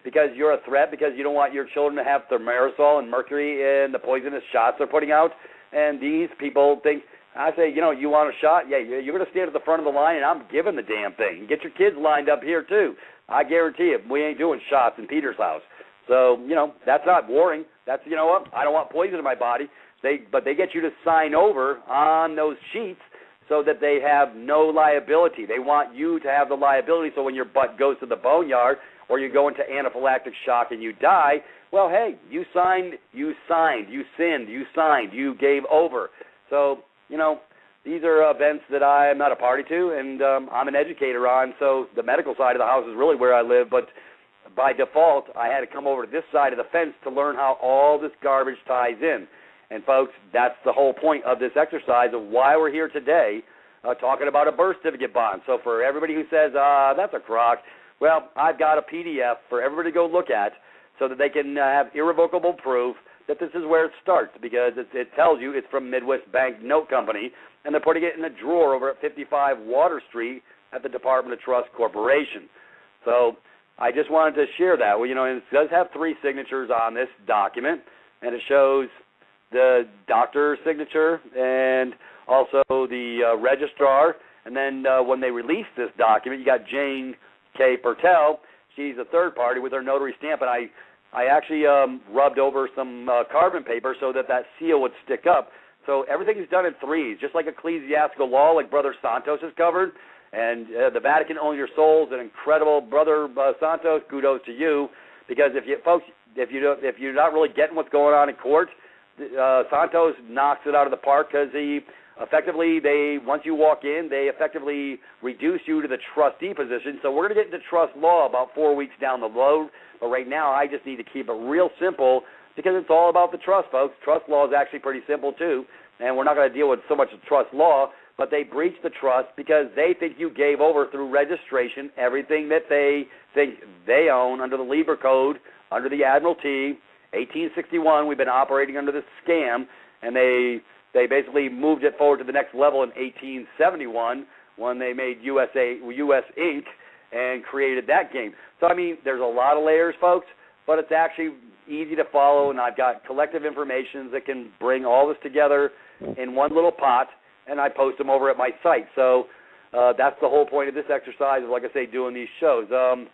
Because you're a threat, because you don't want your children to have thimerosal and mercury in the poisonous shots they're putting out. And these people think, I say, you know, you want a shot? Yeah, you're going to stand at the front of the line, and I'm giving the damn thing. Get your kids lined up here, too. I guarantee you, we ain't doing shots in Peter's house. So, you know, that's not warring. That's, you know what, I don't want poison in my body. But they get you to sign over on those sheets so that they have no liability. They want you to have the liability so when your butt goes to the boneyard or you go into anaphylactic shock and you die, well, hey, you signed, you sinned, you gave over. So, you know, these are events that I am not a party to, and I'm an educator on, so the medical side of the house is really where I live, but by default, I had to come over to this side of the fence to learn how all this garbage ties in. And, folks, that's the whole point of this exercise of why we're here today talking about a birth certificate bond. So for everybody who says, that's a crock, well, I've got a PDF for everybody to go look at so that they can have irrevocable proof that this is where it starts, because it tells you it's from Midwest Bank Note Company, and they're putting it in a drawer over at 55 Water Street at the Department of Trust Corporation. So I just wanted to share that. Well, you know, it does have 3 signatures on this document, and it shows the doctor's signature and also the registrar. And then when they released this document, you got Jane K. Pertel. She's a third party with her notary stamp, and I actually rubbed over some carbon paper so that seal would stick up. So everything is done in 3s, just like ecclesiastical law, like Brother Santos has covered. And the Vatican owns your souls, an incredible Brother Santos. Kudos to you, because if you're not really getting what's going on in court, Santos knocks it out of the park, because once you walk in, they effectively reduce you to the trustee position. So we're going to get into trust law about 4 weeks down the road. But right now, I just need to keep it real simple, because it's all about the trust, folks. Trust law is actually pretty simple, too. And we're not going to deal with so much of trust law, but they breached the trust because they think you gave over through registration everything that they think they own under the Lieber Code, under the Admiralty. 1861, we've been operating under this scam, and they basically moved it forward to the next level in 1871 when they made US Inc. and created that game. So, I mean, there's a lot of layers, folks, but it's actually easy to follow, and I've got collective information that can bring all this together in one little pot, and I post them over at my site. So that's the whole point of this exercise, is, like I say, doing these shows. Do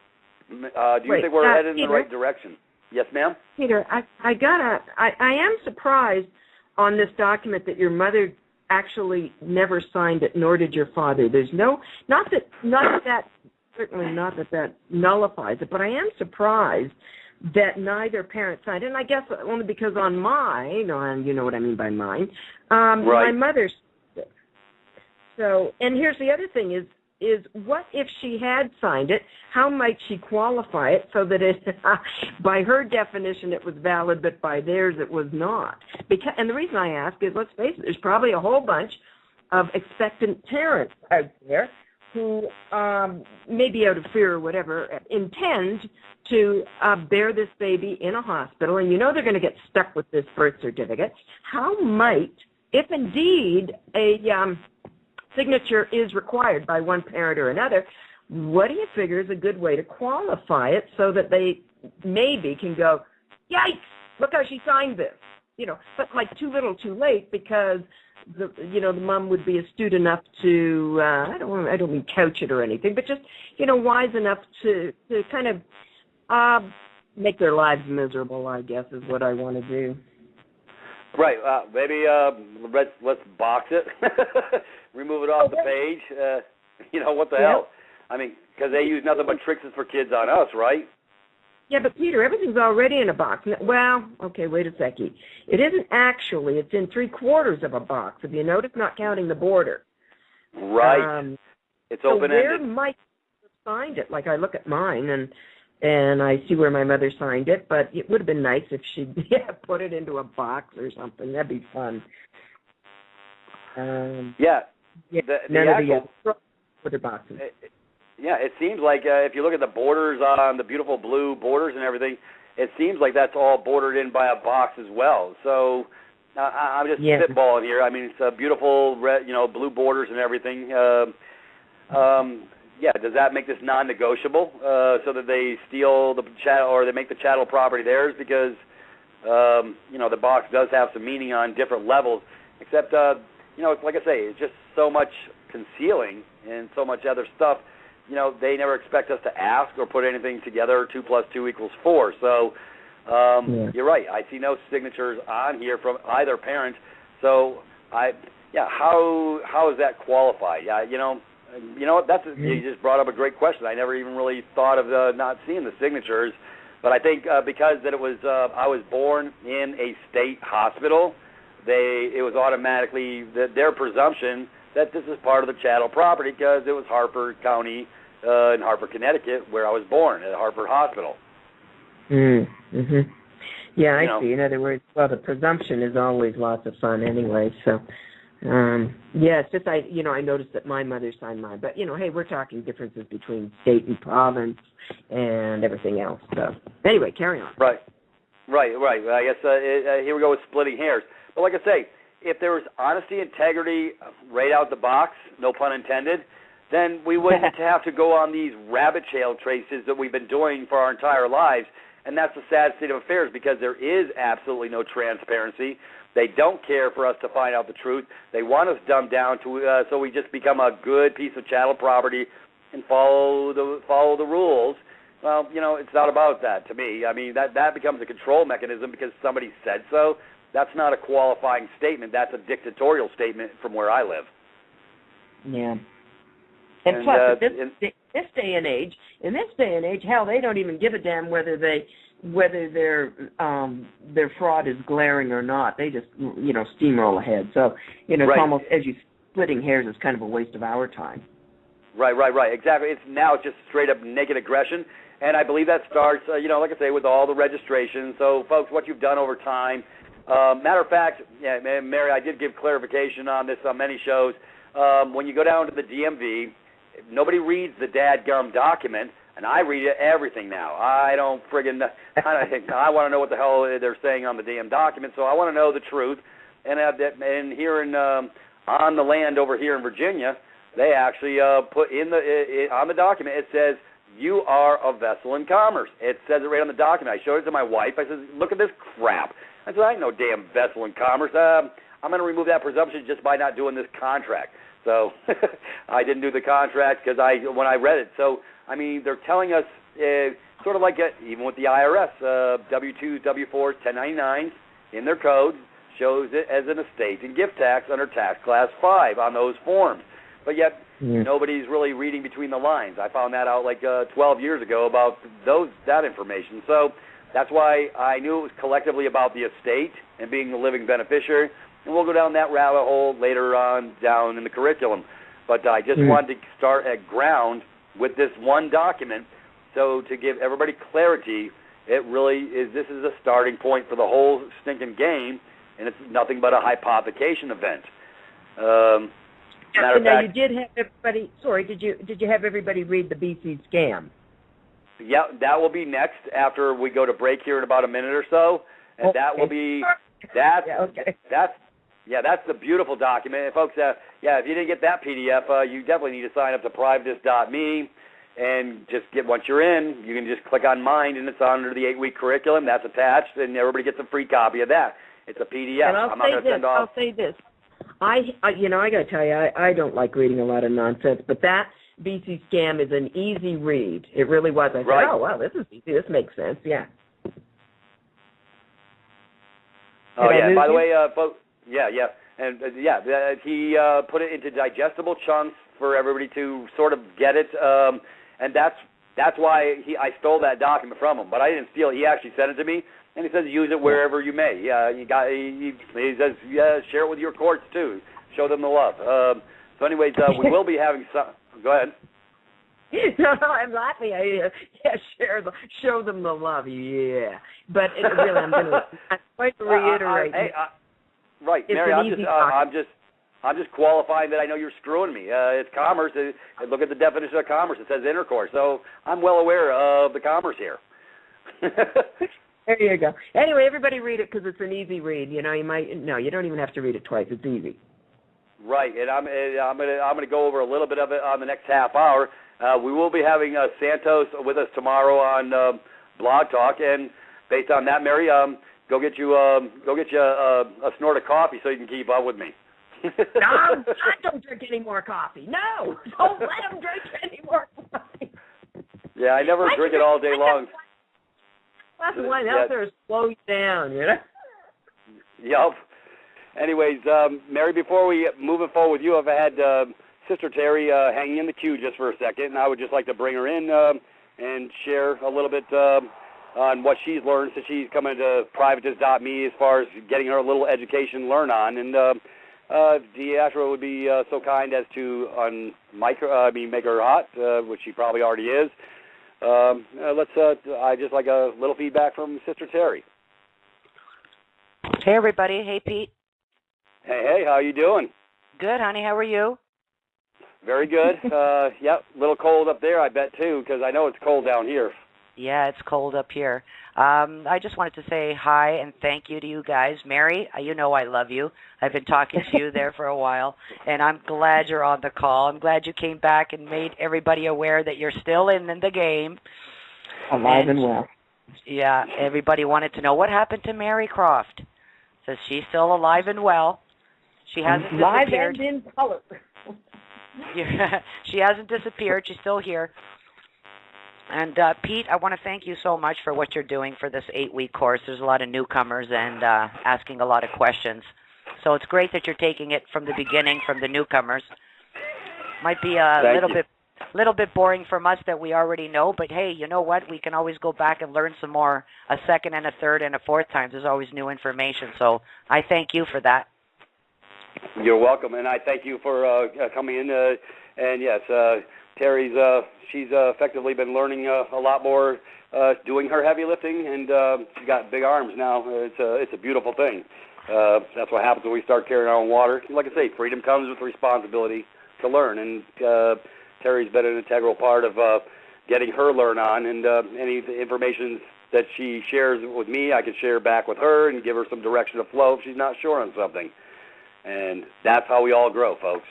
you think we're headed in the right direction? Yes, ma'am? Peter, I am surprised on this document that your mother actually never signed it, nor did your father. There's certainly not that nullifies it, but I am surprised that neither parent signed it, and I guess only because on mine, and you know what I mean by mine, right. My mother signed it. So, and here's the other thing is what if she had signed it? How might she qualify it so that it, by her definition, it was valid, but by theirs it was not? And the reason I ask is, let's face it, there's probably a whole bunch of expectant parents out there who, maybe out of fear or whatever, intend to bear this baby in a hospital, and you know they're going to get stuck with this birth certificate. How might, if indeed a signature is required by one parent or another, what do you figure is a good way to qualify it so that they maybe can go, yikes, look how she signed this, but like too little too late, because the mom would be astute enough to I don't mean couch it or anything, but just wise enough to kind of make their lives miserable, I guess, is what I want to do. Right. Maybe let's box it, remove it off the page. What the hell? I mean, because they use nothing but tricks for kids on us, right? Yeah, but Peter, everything's already in a box. Well, okay, wait a second. It isn't actually. It's in 3/4 of a box. Have you noticed? Not counting the border. Right. It's so open-ended. Where might you have signed it? Like I look at mine and I see where my mother signed it, but it would have been nice if she'd put it into a box or something. That'd be fun. Yeah. None of the other boxes. It seems like if you look at the borders on the beautiful blue borders and everything, it seems like that's all bordered in by a box as well. So I'm just spitballing here. I mean, it's beautiful red, blue borders and everything. Does that make this non-negotiable so that they steal the chattel or they make the chattel property theirs? Because the box does have some meaning on different levels. Except like I say, it's just so much concealing and so much other stuff. They never expect us to ask or put anything together. 2 + 2 = 4. So you're right. I see no signatures on here from either parent. So how is that qualified? What? You just brought up a great question. I never even really thought of not seeing the signatures. But I think because that it was I was born in a state hospital, it was automatically their presumption that this is part of the chattel property because it was Harper County in Harper, Connecticut, where I was born at Harper Hospital. Mm-hmm. Yeah, I see. In other words, the presumption is always lots of fun anyway. So, it's just I noticed that my mother signed mine. But, hey, we're talking differences between state and province and everything else. So, anyway, carry on. Right. I guess here we go with splitting hairs. But like I say, if there was honesty, integrity right out the box, no pun intended, then we wouldn't have to go on these rabbit trail traces that we've been doing for our entire lives. And that's the sad state of affairs because there is absolutely no transparency. They don't care for us to find out the truth. They want us dumbed down so we just become a good piece of chattel property and follow the rules. Well, it's not about that to me. I mean, that becomes a control mechanism because somebody said so. That's not a qualifying statement. That's a dictatorial statement from where I live. Yeah. And plus, in this day and age, hell, they don't even give a damn whether their fraud is glaring or not. They just steamroll ahead. So it's almost as you splitting hairs is kind of a waste of our time. Right. Exactly. It's just straight up naked aggression, and I believe that starts like I say with all the registrations. So folks, what you've done over time. Matter of fact, Mary, I did give clarification on this on many shows. When you go down to the DMV, nobody reads the dadgum document, and I read everything now. I don't friggin' I want to know what the hell they're saying on the damn document, so I want to know the truth. And here on the land over here in Virginia, they actually put on the document, it says, you are a vessel in commerce. It says it right on the document. I showed it to my wife. I said, look at this crap. I said, I ain't no damn vessel in commerce. I'm going to remove that presumption just by not doing this contract. So I didn't do the contract because when I read it. So, I mean, they're telling us sort of like even with the IRS, W-2s, W-4s, 1099s in their code shows it as an estate and gift tax under tax class 5 on those forms. But yet nobody's really reading between the lines. I found that out like 12 years ago about that information. So that's why I knew it was collectively about the estate and being the living beneficiary. And we'll go down that rabbit hole later on down in the curriculum. But I just wanted to start at ground with this one document. So to give everybody clarity, it really is. This is a starting point for the whole stinking game, and it's nothing but a hypothecation event. Matter of fact, you did have everybody. Sorry, did you have everybody read the BC scam? Yeah, that will be next after we go to break here in about a minute or so, and that will be that's the beautiful document, and folks. If you didn't get that PDF, you definitely need to sign up to privatis.me, and just once you're in, you can just click on Mind, and it's under the 8-week curriculum. That's attached, and everybody gets a free copy of that. It's a PDF. And I'll say this. I got to tell you, I don't like reading a lot of nonsense, but that BC scam is an easy read. It really was. I said, oh, wow, this is easy. This makes sense, yeah. Oh, yeah, by the way, folks, and he put it into digestible chunks for everybody to sort of get it, and that's That's why I stole that document from him, but I didn't steal it. He actually sent it to me, and he says use it wherever you may. Yeah, he says share it with your courts too. Show them the love. So anyways, we will be having some. Go ahead. No, I'm laughing. Show them the love. Yeah, but really, I'm going to reiterate. Right, Mary. I'm just qualifying that I know you're screwing me. It's commerce. Look at the definition of commerce. It says intercourse. So I'm well aware of the commerce here. There you go. Anyway, everybody read it because it's an easy read. You don't even have to read it twice. It's easy. Right, and I'm gonna go over a little bit of it on the next half hour. We will be having Santos with us tomorrow on Blog Talk, and based on that, Mary, go get you a snort of coffee so you can keep up with me. No, I don't drink any more coffee. No, don't let him drink any more coffee. Yeah, I never drink it all day long. That's wine out there slows down, you know. Yup. Anyways, Mary, before we move forward with you, I've had Sister Terry hanging in the queue just for a second, and I would just like to bring her in and share a little bit on what she's learned since she's coming to privatist.me as far as getting her a little education learn on. And Deatra would be so kind as to make her hot, which she probably already is. I just like a little feedback from Sister Terry. Hey, everybody. Hey, Pete. Hey, how you doing? Good, honey. How are you? Very good. Yep, a little cold up there, I bet, too, because I know it's cold down here. Yeah, it's cold up here. I just wanted to say hi and thank you to you guys. Mary, you know I love you. I've been talking to you there for a while, and I'm glad you're on the call. I'm glad you came back and made everybody aware that you're still in the game. Alive and well. Yeah, everybody wanted to know what happened to Mary Croft. Says she's still alive and well. She hasn't disappeared. Live and in color. Yeah, she hasn't disappeared. She's still here. And, Pete, I want to thank you so much for what you're doing for this 8-week course. There's a lot of newcomers and asking a lot of questions. So it's great that you're taking it from the beginning, from the newcomers. Might be a little bit boring from us that we already know, but, hey, you know what? We can always go back and learn some more a second and a third and a fourth time. There's always new information. So I thank you for that. You're welcome, and I thank you for coming in. And yes, Terry's she's effectively been learning a lot more, doing her heavy lifting, and she's got big arms now. It's a beautiful thing. That's what happens when we start carrying our own water. Like I say, freedom comes with responsibility to learn, and Terry's been an integral part of getting her learn on, and any information that she shares with me, I can share back with her and give her some direction to flow if she's not sure on something. And that's how we all grow, folks.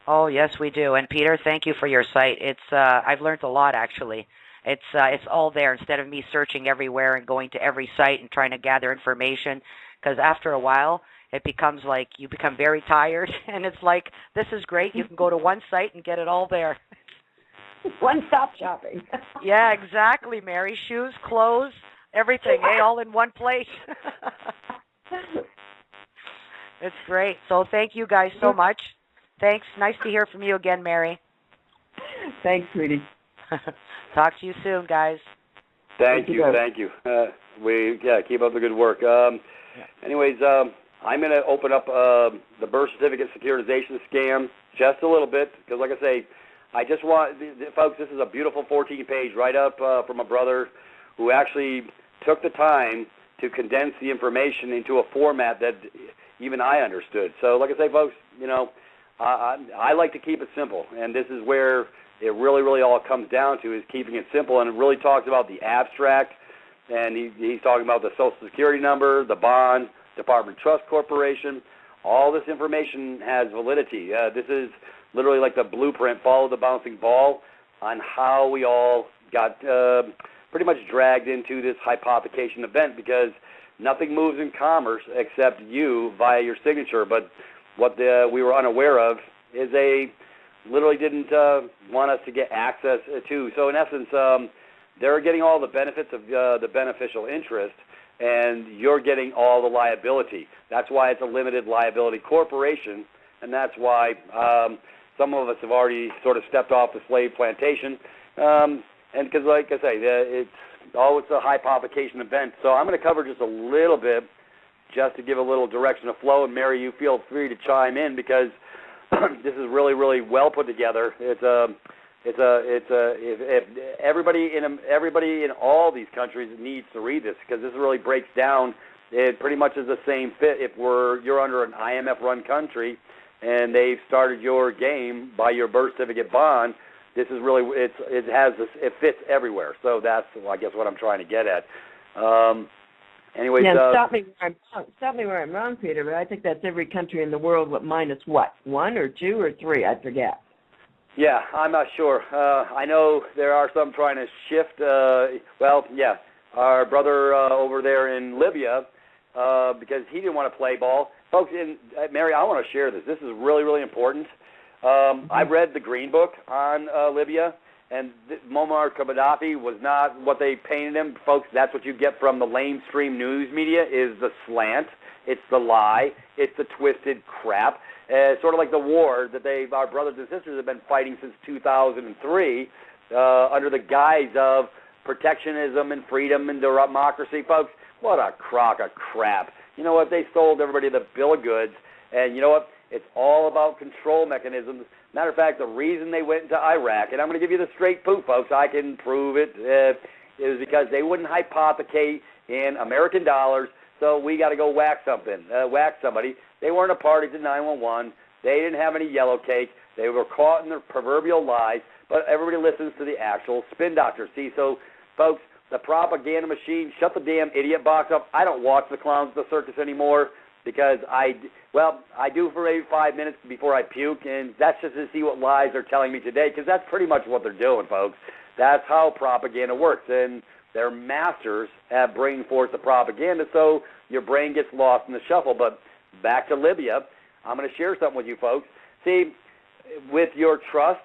Oh, yes, we do. And, Peter, thank you for your site. It's I've learned a lot, actually. It's all there instead of me searching everywhere and going to every site and trying to gather information, because after a while it becomes like you become very tired, and it's like, this is great. You can go to one site and get it all there. One-stop shopping. Yeah, exactly, Mary. Shoes, clothes, everything, all in one place. It's great. So thank you guys so much. Thanks. Nice to hear from you again, Mary. Thanks, sweetie. Talk to you soon, guys. Thank you. Keep up the good work. Anyways, I'm going to open up the birth certificate securitization scam just a little bit because, like I say, I just want, folks, this is a beautiful 14-page write-up from a brother who actually took the time to condense the information into a format that even I understood. So, like I say, folks, I like to keep it simple, and this is where it really, really all comes down to is keeping it simple, and it really talks about the abstract, and he's talking about the Social Security number, the bond, Department Trust Corporation. All this information has validity. This is literally like the blueprint, follow the bouncing ball, on how we all got pretty much dragged into this hypothecation event because nothing moves in commerce except you via your signature. But what we were unaware of is they literally didn't want us to get access to. So in essence, they're getting all the benefits of the beneficial interest, and you're getting all the liability. That's why it's a limited liability corporation, and that's why some of us have already sort of stepped off the slave plantation. And because, like I say, it's a hypothecation event. So I'm going to cover just a little bit, just to give a little direction of flow. And Mary, you feel free to chime in because this is really, really well put together. If everybody in all these countries needs to read this because this really breaks down. It pretty much is the same fit if you're under an IMF-run country and they've started your game by your birth certificate bond. This is really it fits everywhere. So that's I guess what I'm trying to get at. Anyways, stop me where I'm wrong, Peter. But I think that's every country in the world, minus what, 1 or 2 or 3? I forget. Yeah, I'm not sure. I know there are some trying to shift. Our brother over there in Libya, because he didn't want to play ball. Folks, Mary, I want to share this. This is really, really important. I read the Green Book on Libya, and Muammar Gaddafi was not what they painted him. Folks, that's what you get from the lamestream news media is the slant. It's the lie. It's the twisted crap. Sort of like the war that our brothers and sisters have been fighting since 2003 under the guise of protectionism and freedom and democracy. Folks, what a crock of crap. You know what? They sold everybody the bill of goods. And you know what? It's all about control mechanisms. Matter of fact, the reason they went into Iraq, and I'm going to give you the straight poop, folks, I can prove it, is because they wouldn't hypothecate in American dollars, so we got to go whack somebody. They weren't a party to 911. They didn't have any yellow cake. They were caught in their proverbial lies, but everybody listens to the actual spin doctor. See, so, folks, the propaganda machine, shut the damn idiot box up. I don't watch the clowns at the circus anymore because I do for maybe 5 minutes before I puke, and that's just to see what lies they're telling me today because that's pretty much what they're doing, folks. That's how propaganda works, and their masters have bringing forth the propaganda, so your brain gets lost in the shuffle. But back to Libya, I'm going to share something with you folks. See, with your trust,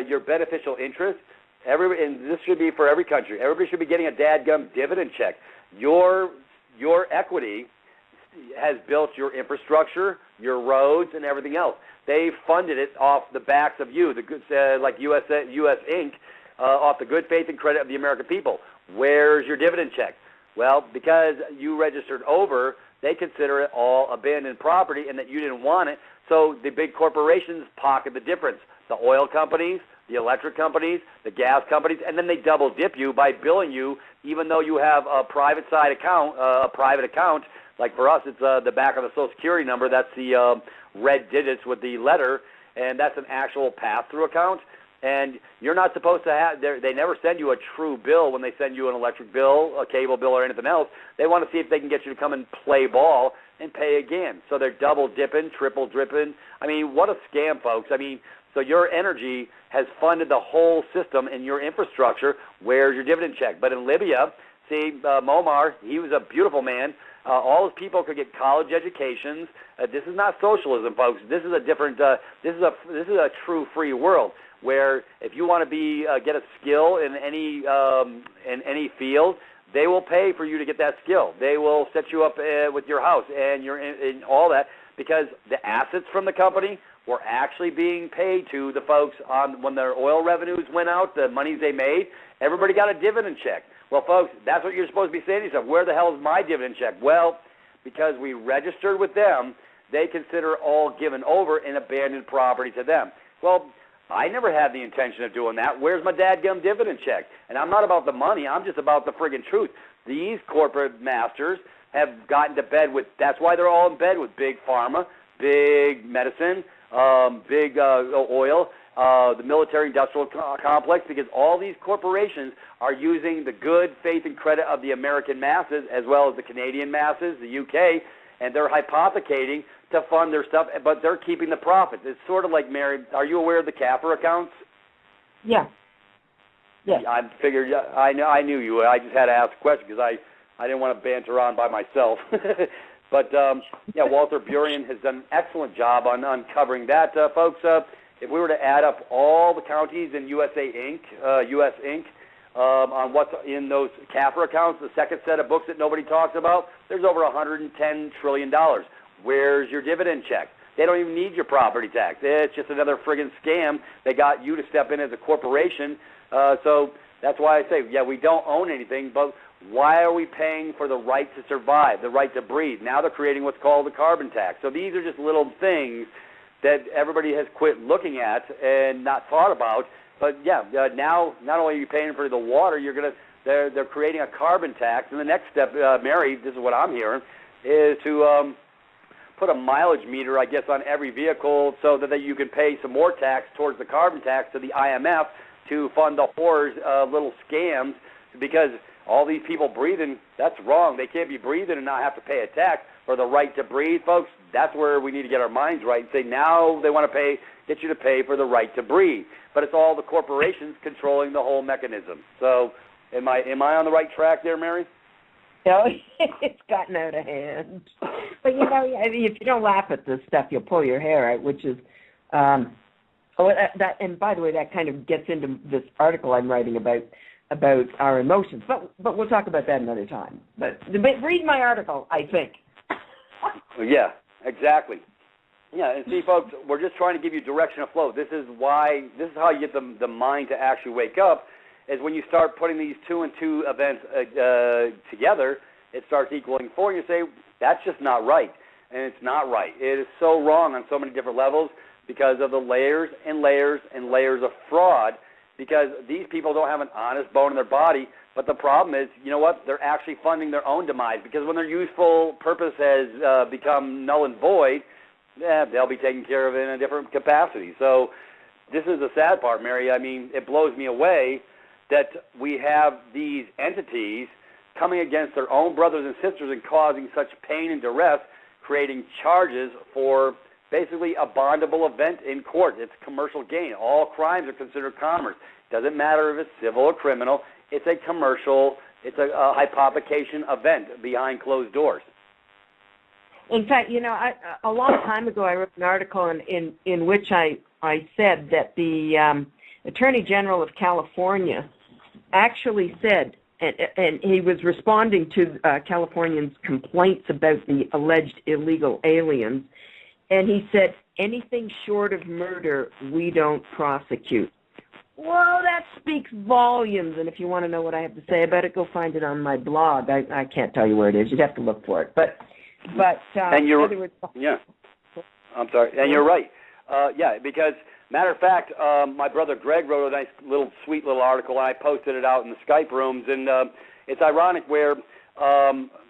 your beneficial interest, and this should be for every country. Everybody should be getting a dadgum dividend check. Your equity has built your infrastructure, your roads, and everything else. They funded it off the backs of you, like US Inc., off the good faith and credit of the American people. Where's your dividend check? Well, because you registered over, they consider it all abandoned property and that you didn't want it, so the big corporations pocket the difference. The oil companies, the electric companies, the gas companies, and then they double dip you by billing you even though you have a private account. Like for us, it's the back of the Social Security number. That's the red digits with the letter, and that's an actual pass-through account. And you're not supposed to have, they never send you a true bill when they send you an electric bill, a cable bill, or anything else. They want to see if they can get you to come and play ball and pay again. So they're double dipping, triple dipping. I mean, what a scam, folks. I mean, so your energy has funded the whole system and your infrastructure. Where's your dividend check? But in Libya, see, Muammar, he was a beautiful man. All his people could get college educations. This is not socialism, folks. This is a different. This is a true free world where if you want to get a skill in any field, they will pay for you to get that skill. They will set you up with your house and in all that because the assets from the company were actually being paid to the folks when their oil revenues went out, the monies they made. Everybody got a dividend check. Well, folks, that's what you're supposed to be saying to yourself. Where the hell is my dividend check? Well, because we registered with them, they consider all given over and abandoned property to them. Well, I never had the intention of doing that. Where's my dadgum dividend check? And I'm not about the money. I'm just about the friggin' truth. These corporate masters have gotten to bed with, that's why they're all in bed with big pharma, big medicine, big oil, the military-industrial complex, because all these corporations are using the good faith and credit of the American masses as well as the Canadian masses, the UK, and they're hypothecating to fund their stuff, but they're keeping the profits. It's sort of like, Mary, are you aware of the CAFR accounts? Yeah. Yeah. I figured, I knew you. I just had to ask a question because I didn't want to banter on by myself. But, Walter Burian has done an excellent job on uncovering that. Folks, if we were to add up all the counties in US Inc., on what's in those CAFR accounts, the second set of books that nobody talks about, there's over $110 trillion. Where's your dividend check? they don't even need your property tax. It's just another friggin' scam. They got you to step in as a corporation. So that's why I say, yeah, we don't own anything, but why are we paying for the right to survive, the right to breathe? Now they're creating what's called the carbon tax. So these are just little things that everybody has quit looking at and not thought about. But yeah, now not only are you paying for the water, they're creating a carbon tax. And the next step, Mary, this is what I'm hearing, is to put a mileage meter, I guess, on every vehicle so that you can pay some more tax towards the carbon tax to the IMF to fund the whores' little scams, because all these people breathing, that's wrong. They can't be breathing and not have to pay a tax for the right to breathe, folks. That's where we need to get our minds right and say now they want to get you to pay for the right to breathe. But it's all the corporations controlling the whole mechanism. So am I on the right track there, Mary? No, it's gotten out of hand. But, you know, if you don't laugh at this stuff, you'll pull your hair out, which is, and by the way, that kind of gets into this article I'm writing about our emotions. But we'll talk about that another time. But read my article, I think. Yeah, exactly. Yeah, and see, folks, we're just trying to give you direction of flow. This is how you get the mind to actually wake up, is when you start putting these 2 and 2 events together, it starts equaling 4, and you say, that's just not right. And it's not right. It is so wrong on so many different levels because of the layers and layers and layers of fraud, because these people don't have an honest bone in their body. But the problem is, you know what, they're actually funding their own demise, because when their useful purpose has become null and void, they'll be taken care of in a different capacity. So this is the sad part, Mary. I mean, it blows me away that we have these entities coming against their own brothers and sisters and causing such pain and duress, creating charges for basically a bondable event in court. It's commercial gain. All crimes are considered commerce. Doesn't matter if it's civil or criminal. It's a commercial, it's a hypothecation event behind closed doors. In fact, you know, a long time ago I wrote an article in which I said that the Attorney General of California actually said, and he was responding to Californians' complaints about the alleged illegal aliens, and he said, anything short of murder, we don't prosecute. Well, that speaks volumes, and if you want to know what I have to say about it, go find it on my blog. I can't tell you where it is. You'd have to look for it. But and you're, yeah, I'm sorry, and you're right. Yeah, because matter of fact, my brother Greg wrote a nice little, sweet little article, and I posted it out in the Skype rooms, and it's ironic where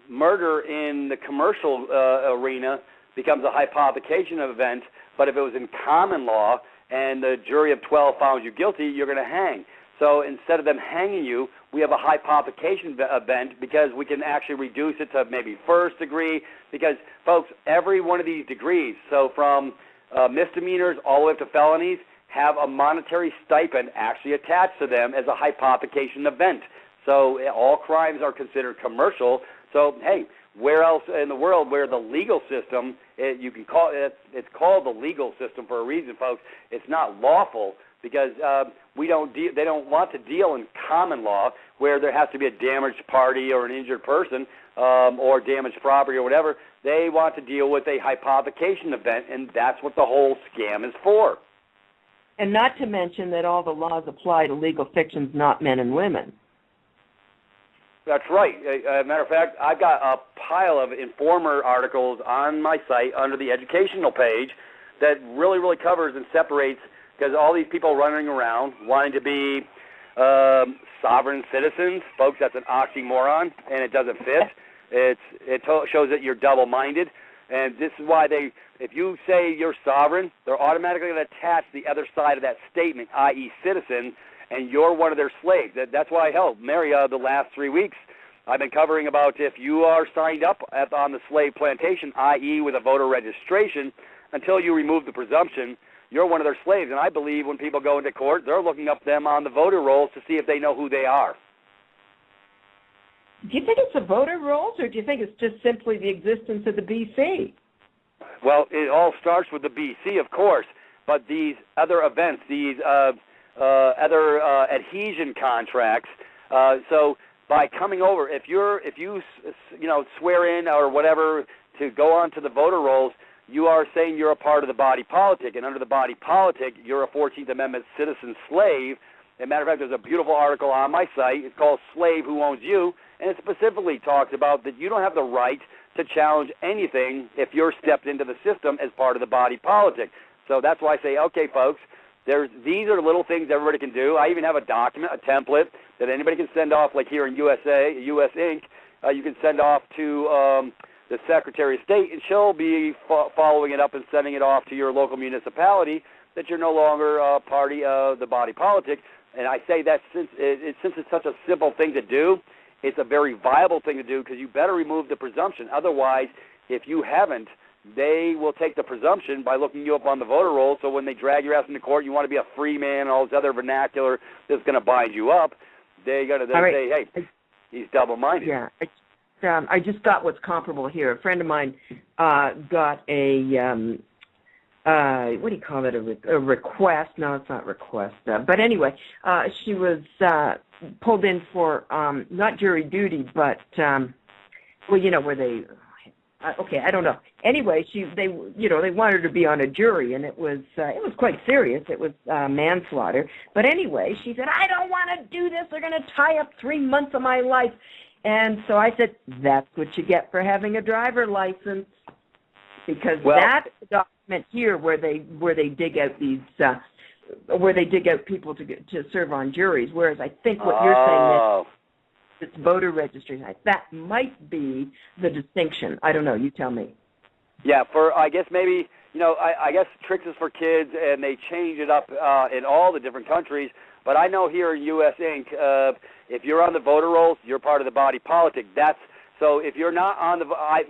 murder in the commercial arena becomes a hypothecation event, but if it was in common law and the jury of 12 found you guilty, you're going to hang. So instead of them hanging you, we have a hypothecation event because we can actually reduce it to maybe first degree, because, folks, every one of these degrees, so from misdemeanors all the way up to felonies, have a monetary stipend actually attached to them as a hypothecation event. So all crimes are considered commercial. So, hey, where else in the world where the legal system, you can call it, it's called the legal system for a reason, folks. It's not lawful because they don't want to deal in common law where there has to be a damaged party or an injured person or damaged property or whatever. They want to deal with a hypothecation event, and that's what the whole scam is for. And not to mention that all the laws apply to legal fictions, not men and women. That's right. Matter of fact, I've got a pile of Informer articles on my site under the educational page that really, really covers and separates, because all these people running around wanting to be sovereign citizens, folks, that's an oxymoron, and it doesn't fit. It shows that you're double-minded, and this is why if you say you're sovereign, they're automatically going to attach the other side of that statement, i.e. citizen, and you're one of their slaves. That's why, hell, Mary, the last 3 weeks, I've been covering about if you are signed up on the slave plantation, i.e. with a voter registration, until you remove the presumption, you're one of their slaves. And I believe when people go into court, they're looking up them on the voter rolls to see if they know who they are. Do you think it's the voter rolls, or do you think it's just simply the existence of the BC? Well, it all starts with the BC, of course, but these other events, these other adhesion contracts. So by coming over, if you swear in or whatever to go onto the voter rolls, you are saying you're a part of the body politic, and under the body politic, you're a 14th Amendment citizen slave. As a matter of fact, there's a beautiful article on my site. It's called Slave Who Owns You, and it specifically talks about that you don't have the right to challenge anything if you're stepped into the system as part of the body politic. So that's why I say, okay, folks, these are little things everybody can do. I even have a document, a template, that anybody can send off, like here in USA, US Inc., you can send off to the Secretary of State, and she'll be following it up and sending it off to your local municipality that you're no longer a party of the body politic. And I say that since it's such a simple thing to do, it's a very viable thing to do, because you better remove the presumption. Otherwise, if you haven't, they will take the presumption by looking you up on the voter rolls. So when they drag your ass into court, you want to be a free man and all this other vernacular that's going to bind you up, they're going to say, hey, he's double-minded. Yeah. I just got what's comparable here. A friend of mine got a what do you call it? A request? No, it's not request. But anyway, she was pulled in for not jury duty, but well, you know, where they. Okay, I don't know. Anyway, they wanted her to be on a jury, and it was quite serious. It was manslaughter. But anyway, she said, I don't want to do this. They're going to tie up 3 months of my life. And so I said, that's what you get for having a driver license, because that's the document here where they dig out these where they dig out people to serve on juries. Whereas I think what you're saying is it's voter registration. That might be the distinction. I don't know. You tell me. Yeah, I guess maybe, I guess tricks is for kids, and they change it up in all the different countries. But I know here in US Inc., if you're on the voter rolls, you're part of the body politic. So if you're not on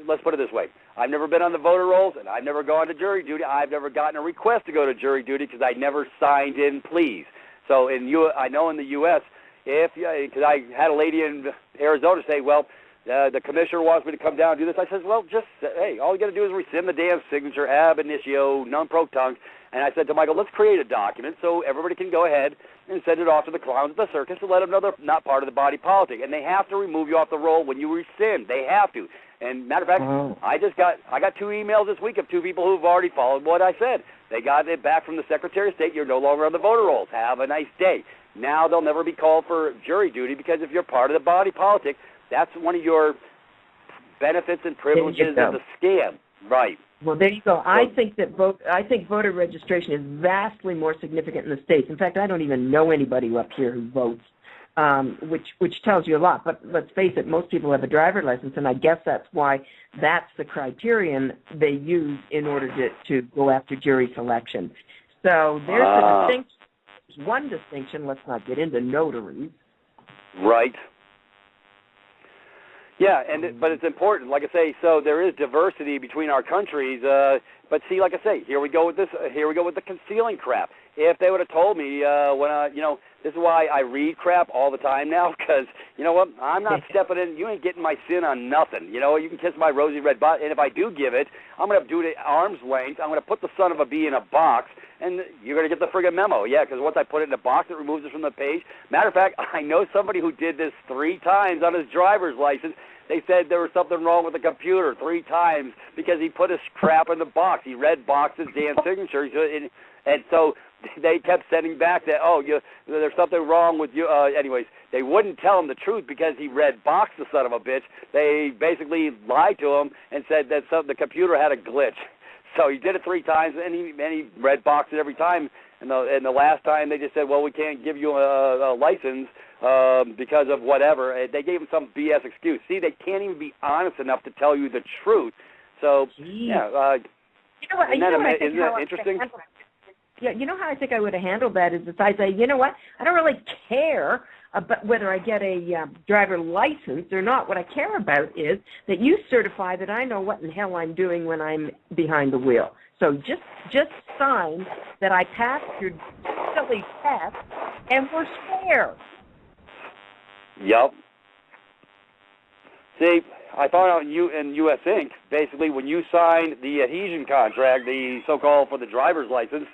let's put it this way. I've never been on the voter rolls, and I've never gone to jury duty. I've never gotten a request to go to jury duty because I never signed in pleas. So I know in the U.S., because I had a lady in Arizona say, well, the commissioner wants me to come down and do this. I said, well, hey, all you got to do is rescind the damn signature, ab initio, non pro tunc. And I said to Michael, let's create a document so everybody can go ahead and send it off to the clowns at the circus to let them know they're not part of the body politic. And they have to remove you off the roll when you rescind. They have to. And matter of fact, I got 2 emails this week of 2 people who've already followed what I said. They got it back from the Secretary of State. You're no longer on the voter rolls. Have a nice day. Now they'll never be called for jury duty, because if you're part of the body politic, that's one of your benefits and privileges of the scam. Right. Well, there you go. I think voter registration is vastly more significant in the States. In fact, I don't even know anybody up here who votes, which tells you a lot. But let's face it, most people have a driver license, and I guess that's why that's the criterion they use in order to go after jury selection. So there's the distinction. There's one distinction. Let's not get into notaries. Right. Yeah, but it's important. Like I say, so there is diversity between our countries. But see, like I say, here we go with this. Here we go with the concealing crap. If they would have told me this is why I read crap all the time now, because you know what? I'm not stepping in. You ain't getting my sin on nothing. You can kiss my rosy red butt, and if I do give it, I'm going to do it at arm's length. I'm going to put the son of a bee in a box, and you're going to get the friggin' memo. Yeah, because once I put it in a box, it removes it from the page. Matter of fact, I know somebody who did this 3 times on his driver's license. They said there was something wrong with the computer 3 times because he put his crap in the box. He red boxed his damn signature, and so they kept sending back that, there's something wrong with you. Anyways, they wouldn't tell him the truth because he red boxed the son of a bitch. They basically lied to him and said that the computer had a glitch. So he did it 3 times, and he red boxed it every time. And the last time they just said, well, we can't give you a license because of whatever. They gave him some BS excuse. See, they can't even be honest enough to tell you the truth. So, yeah. Isn't that interesting? Yeah, you know how I think I would have handled that is if I say, you know what, I don't really care about whether I get a driver license or not. What I care about is that you certify that I know what in hell I'm doing when I'm behind the wheel. So just sign that I passed your silly test and we're fair. Yep. See, I found out in US Inc., basically when you sign the adhesion contract, the so-called for the driver's license,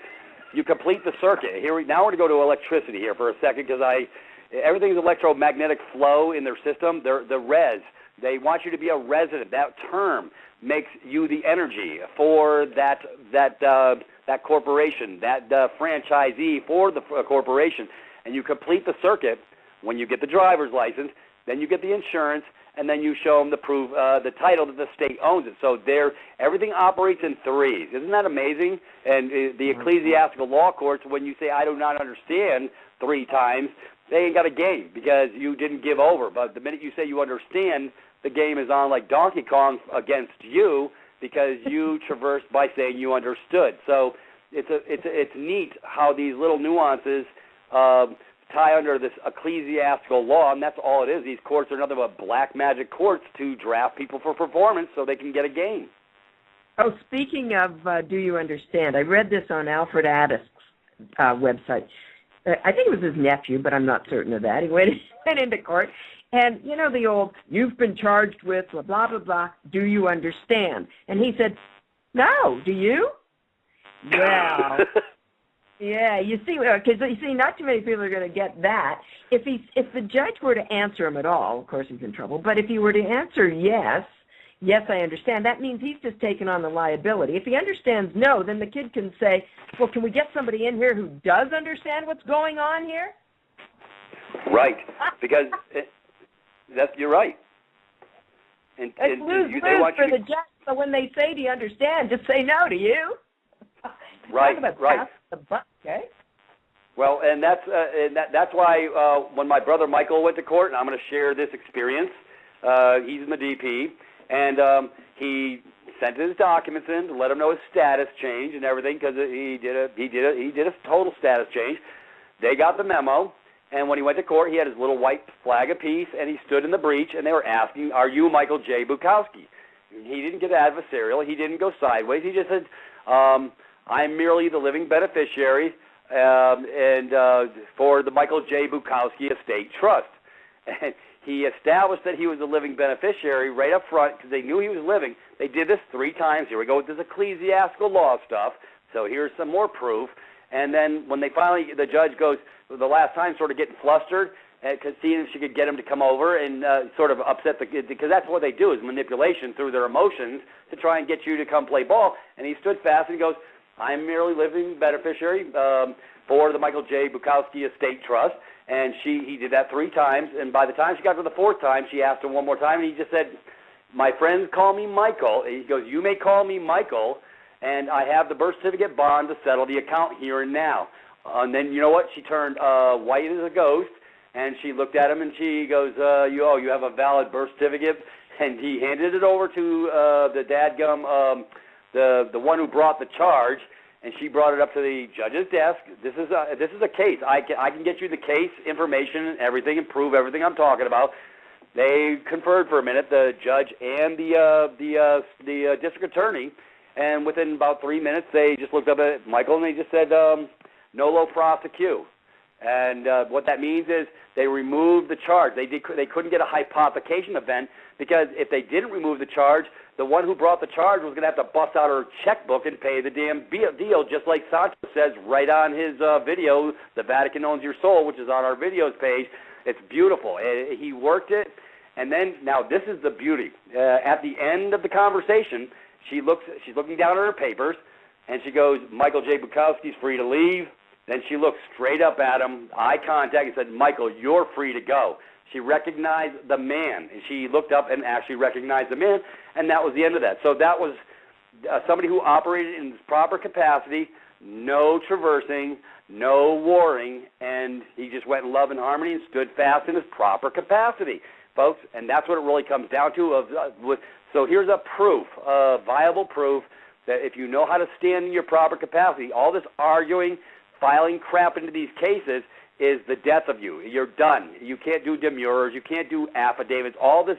you complete the circuit. Now we're going to go to electricity here for a second because everything's electromagnetic flow in their system. The res, They want you to be a resident. That term makes you the energy for that corporation, that franchisee for the corporation. And you complete the circuit when you get the driver's license, then you get the insurance, and then you show them the proof, the title that the state owns it. So everything operates in threes. Isn't that amazing? And the ecclesiastical law courts, when you say, I do not understand 3 times, they ain't got a game because you didn't give over. But the minute you say you understand, the game is on like Donkey Kong against you because you traversed by saying you understood. So it's neat how these little nuances tie under this ecclesiastical law, and that's all it is. These courts are nothing but black magic courts to draft people for performance so they can get a game. Oh, speaking of Do You Understand, I read this on Alfred Addis's website. I think it was his nephew, but I'm not certain of that. He went into court, and you know the old, you've been charged with blah, blah, blah, blah, do you understand? And he said, no, do you? Well... Yeah, you see, because not too many people are going to get that. If the judge were to answer him at all, of course he's in trouble. But if he were to answer yes, I understand, that means he's just taken on the liability. If he understands no, then the kid can say, well, can we get somebody in here who does understand what's going on here? Right, because you're right. And lose for the judge. So when they say, do you understand? Just say no, do you? Right. The buck, okay? Well, and that's why when my brother Michael went to court, and I'm going to share this experience. He's in the DP, and he sent his documents in to let him know his status change and everything because he did a total status change. They got the memo, and when he went to court, he had his little white flag of peace, and he stood in the breach, and they were asking, "Are you Michael J. Bukowski?" He didn't get adversarial. He didn't go sideways. He just said, I'm merely the living beneficiary for the Michael J. Bukowski Estate Trust. And he established that he was a living beneficiary right up front because they knew he was living. They did this 3 times. Here we go with this ecclesiastical law stuff. So here's some more proof. And then when they finally, the judge goes, the last time sort of getting flustered, because seeing if she could get him to come over and sort of upset because that's what they do is manipulation through their emotions to try and get you to come play ball. And he stood fast and he goes, I'm merely living beneficiary for the Michael J. Bukowski Estate Trust. And he did that 3 times. And by the time she got to the 4th time, she asked him one more time. And he just said, my friends call me Michael. And he goes, you may call me Michael. And I have the birth certificate bond to settle the account here and now. And then you know what? She turned white as a ghost. And she looked at him and she goes, you have a valid birth certificate. And he handed it over to the dadgum, the one who brought the charge, and she brought it up to the judge's desk. This is a case. I can get you the case information and everything and prove everything I'm talking about. They conferred for a minute, the judge and the district attorney, and within about 3 minutes they just looked up at Michael and they just said nolo prosecu. And what that means is they removed the charge. They couldn't get a hypothecation event because if they didn't remove the charge, the one who brought the charge was going to have to bust out her checkbook and pay the damn deal, just like Sancho says right on his video, The Vatican Owns Your Soul, which is on our videos page. It's beautiful. He worked it, and then now this is the beauty. At the end of the conversation, she's looking down at her papers, and she goes, Michael J. Bukowski's free to leave. Then she looked straight up at him, eye contact, and said, Michael, you're free to go. She recognized the man, and she looked up and actually recognized the man, and that was the end of that. So that was somebody who operated in his proper capacity, no traversing, no warring, and he just went in love and harmony and stood fast in his proper capacity, folks. And that's what it really comes down to. So here's a proof, viable proof, that if you know how to stand in your proper capacity, all this arguing, filing crap into these cases is the death of you. You're done. You can't do demurrers. You can't do affidavits. All this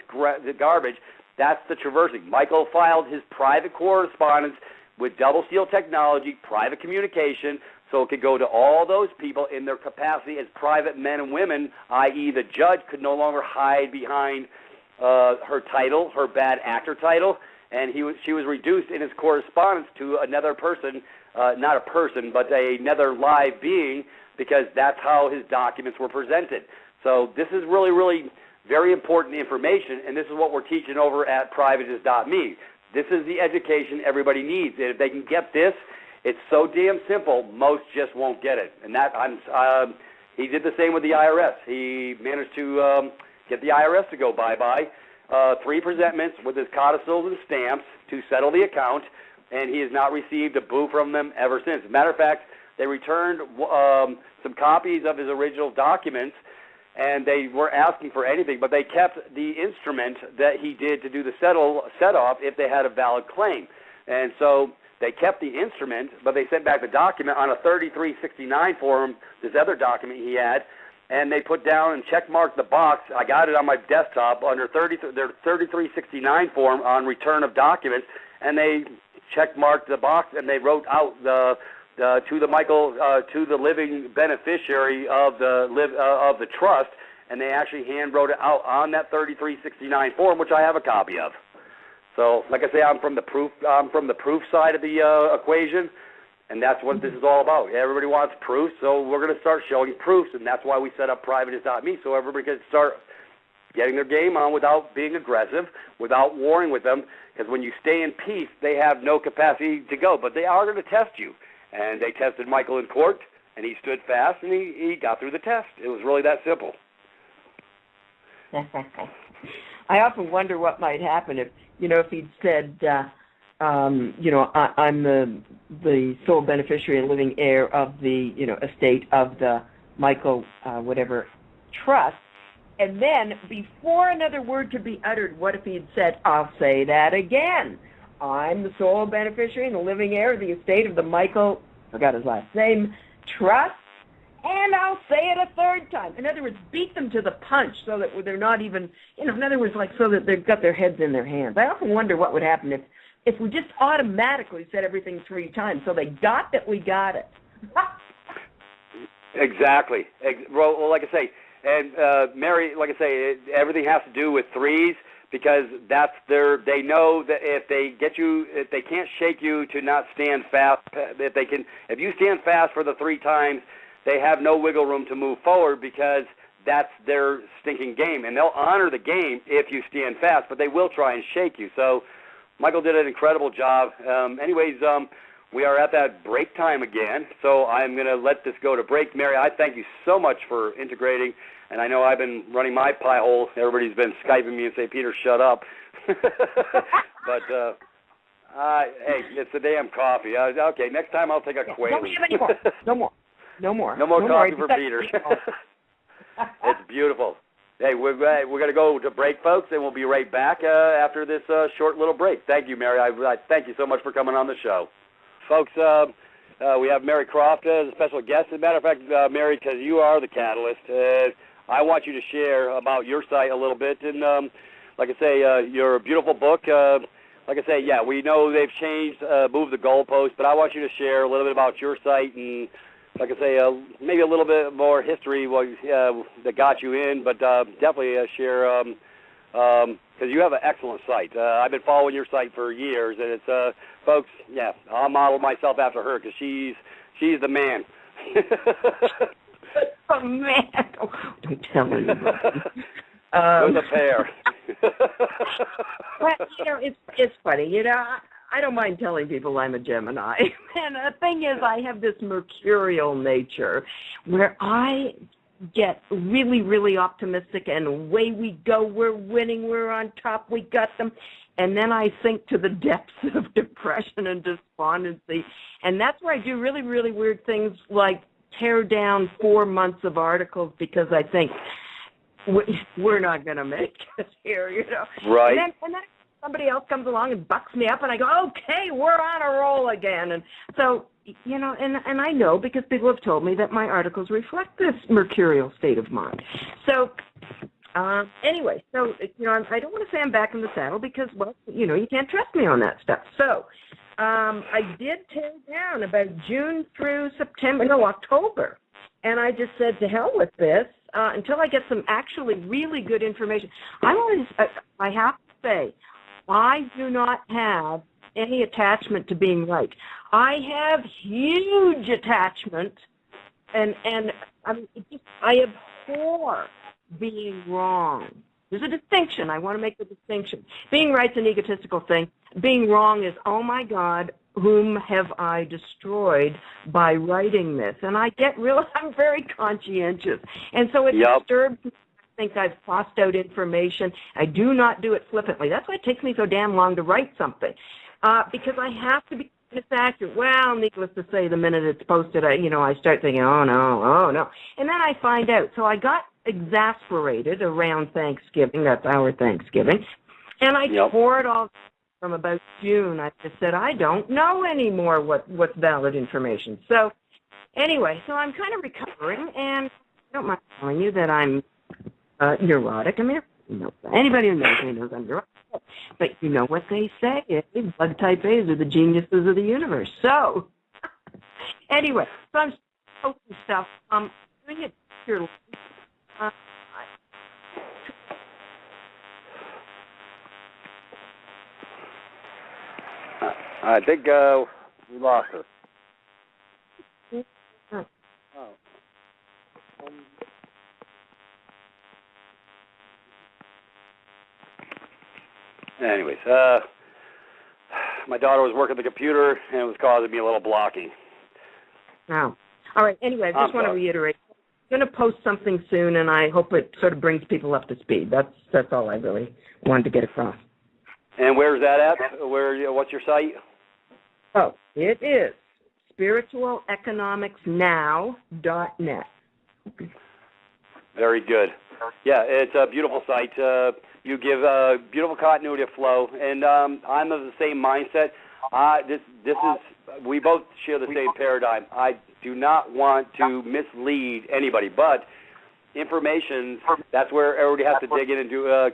garbage, that's the traversing. Michael filed his private correspondence with double seal technology, private communication, so it could go to all those people in their capacity as private men and women, i.e. the judge could no longer hide behind her title, her bad actor title, and she was reduced in his correspondence to another person, not a person, but another live being, because that's how his documents were presented. So this is really, really very important information, and this is what we're teaching over at privates.me. This is the education everybody needs, and if they can get this, it's so damn simple, most just won't get it. And that he did the same with the IRS. He managed to get the IRS to go bye-bye. 3 presentments with his codicils and stamps to settle the account, and he has not received a boo from them ever since. As a matter of fact, they returned some copies of his original documents, and they weren't asking for anything, but they kept the instrument that he did to do the set-off if they had a valid claim. And so they kept the instrument, but they sent back the document on a 3369 form, this other document he had, and they put down and check-marked the box. I got it on my desktop under their 3369 form on return of documents, and they check-marked the box, and they wrote out to the living beneficiary of the trust, and they actually hand wrote it out on that 3369 form, which I have a copy of. So, like I say, I'm from the proof side of the equation, and that's what this is all about. Everybody wants proof, so we're going to start showing proofs, and that's why we set up privates.me, so everybody can start getting their game on without being aggressive, without warring with them, because when you stay in peace, they have no capacity to go, but they are going to test you. And they tested Michael in court, and he stood fast, and he got through the test. It was really that simple. I often wonder what might happen if he'd said, I'm the sole beneficiary and living heir of the, estate of the Michael whatever trust, and then before another word could be uttered, what if he'd said, I'll say that again. I'm the sole beneficiary and the living heir of the estate of the Michael, forgot his last name, trust, and I'll say it a third time. In other words, beat them to the punch so that they're not even, in other words, like so that they've got their heads in their hands. I often wonder what would happen if we just automatically said everything 3 times so they got that we got it. Exactly. Well, like I say, and Mary, like I say, everything has to do with threes, because they know that if they can't shake you to not stand fast, if you stand fast for the 3 times, they have no wiggle room to move forward, because that's their stinking game, and they'll honor the game if you stand fast, but they will try and shake you. So Michael did an incredible job. Anyways, we are at that break time again, so I'm going to let this go to break. Mary, I thank you so much for integrating. And I know I've been running my pie hole. Everybody's been Skyping me and say, Peter, shut up. But, hey, it's the damn coffee. Okay, next time I'll take a Quaalude. Don't have any more. No more. No more coffee for Peter. It's beautiful. Hey, we're going to go to break, folks, and we'll be right back after this short little break. Thank you, Mary. I thank you so much for coming on the show. Folks, we have Mary Croft as a special guest. As a matter of fact, Mary, because you are the catalyst, I want you to share about your site a little bit. And like I say, your beautiful book, like I say, yeah, we know they've changed, moved the goalpost, but I want you to share a little bit about your site and, like I say, maybe a little bit more history that got you in, but definitely share, because you have an excellent site. I've been following your site for years, and it's, folks, yeah, I'll model myself after her because she's the man. Oh, man. Don't tell anybody. It was a pair. Well, it's funny. I don't mind telling people I'm a Gemini. And the thing is, I have this mercurial nature where I get really, really optimistic, and away we go. We're winning. We're on top. We got them. And then I sink to the depths of depression and despondency. And that's where I do really, really weird things like tear down 4 months of articles because I think we're not going to make it here, Right. And then somebody else comes along and bucks me up, and I go, okay, we're on a roll again. And so, and I know because people have told me that my articles reflect this mercurial state of mind. So, anyway, so, I don't want to say I'm back in the saddle because, well, you can't trust me on that stuff. So, I did tear down about June through October. And I just said, to hell with this, until I get some actually really good information. I have to say, I do not have any attachment to being right. I have huge attachment, and I abhor being wrong. There's a distinction. I want to make the distinction. Being right's an egotistical thing. Being wrong is, oh, my God, whom have I destroyed by writing this? And I'm very conscientious. And so it disturbs me. I think I've tossed out information. I do not do it flippantly. That's why it takes me so damn long to write something, because I have to be accurate. Well, needless to say, the minute it's posted, I start thinking, oh, no. And then I find out. So I got exasperated around Thanksgiving. That's our Thanksgiving. And I tore it all from about June. I just said, I don't know anymore what's valid information. So anyway, I'm kind of recovering, and I don't mind telling you that I'm neurotic. I mean, anybody who knows me knows I'm neurotic. But you know what they say, blood type A's are the geniuses of the universe. So anyway, I'm posting stuff. Doing it here. I think we lost her. Anyways, my daughter was working the computer, and it was causing me a little blocking. Oh. All right. Anyway, I just want to reiterate. I'm going to post something soon, and I hope it sort of brings people up to speed. That's all I really wanted to get across. And where's that at? What's your site? Oh, it is spiritualeconomicsnow.net. Very good. Yeah, it's a beautiful site. You give beautiful continuity of flow, and I'm of the same mindset. We both share the same paradigm. I do not want to mislead anybody, but information, that's where everybody has to dig in and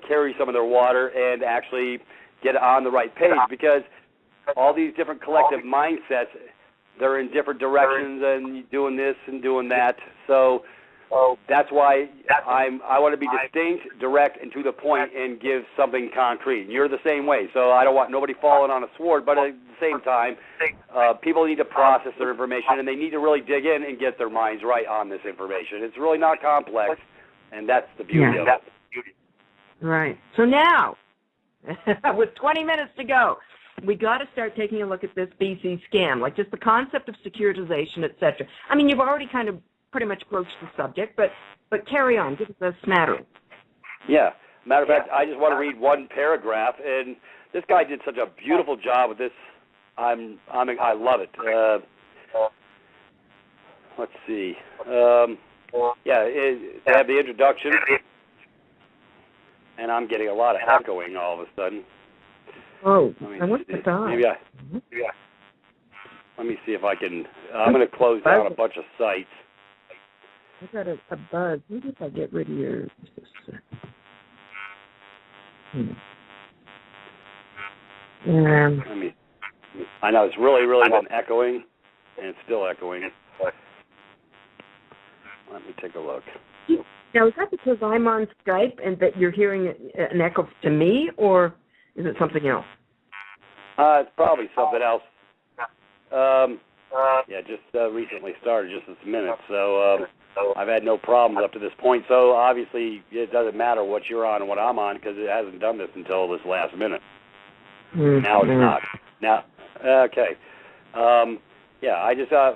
carry some of their water and actually get on the right page, because all these different collective mindsets, they're in different directions and doing this and doing that. So that's why I want to be distinct, direct, and to the point, and give something concrete. And you're the same way, so I don't want nobody falling on a sword, but at the same time, people need to process their information, and they need to really dig in and get their minds right on this information. It's really not complex, and that's the beauty of it. Right. So now, with 20 minutes to go, we got to start taking a look at this BC scam, like just the concept of securitization, et cetera. I mean, you've already kind of pretty much broached the subject, but carry on. Give us a smattering. Yeah. Matter of fact, I just want to read one paragraph, and this guy did such a beautiful job with this. I love it. Let's see. To have the introduction, and I'm getting a lot of echoing all of a sudden. Oh, I want to die. Let me see if I can. I'm going to close down a bunch of sites. I got a buzz. Maybe if I get rid of your... I know it's really been echoing, and it's still echoing. Let me take a look. Now, is that because I'm on Skype and that you're hearing an echo to me, or is it something else? It's probably something else. Just recently started just this minute, so I've had no problems up to this point. So obviously it doesn't matter what you're on and what I'm on, because it hasn't done this until this last minute. Now it's not. Now, okay.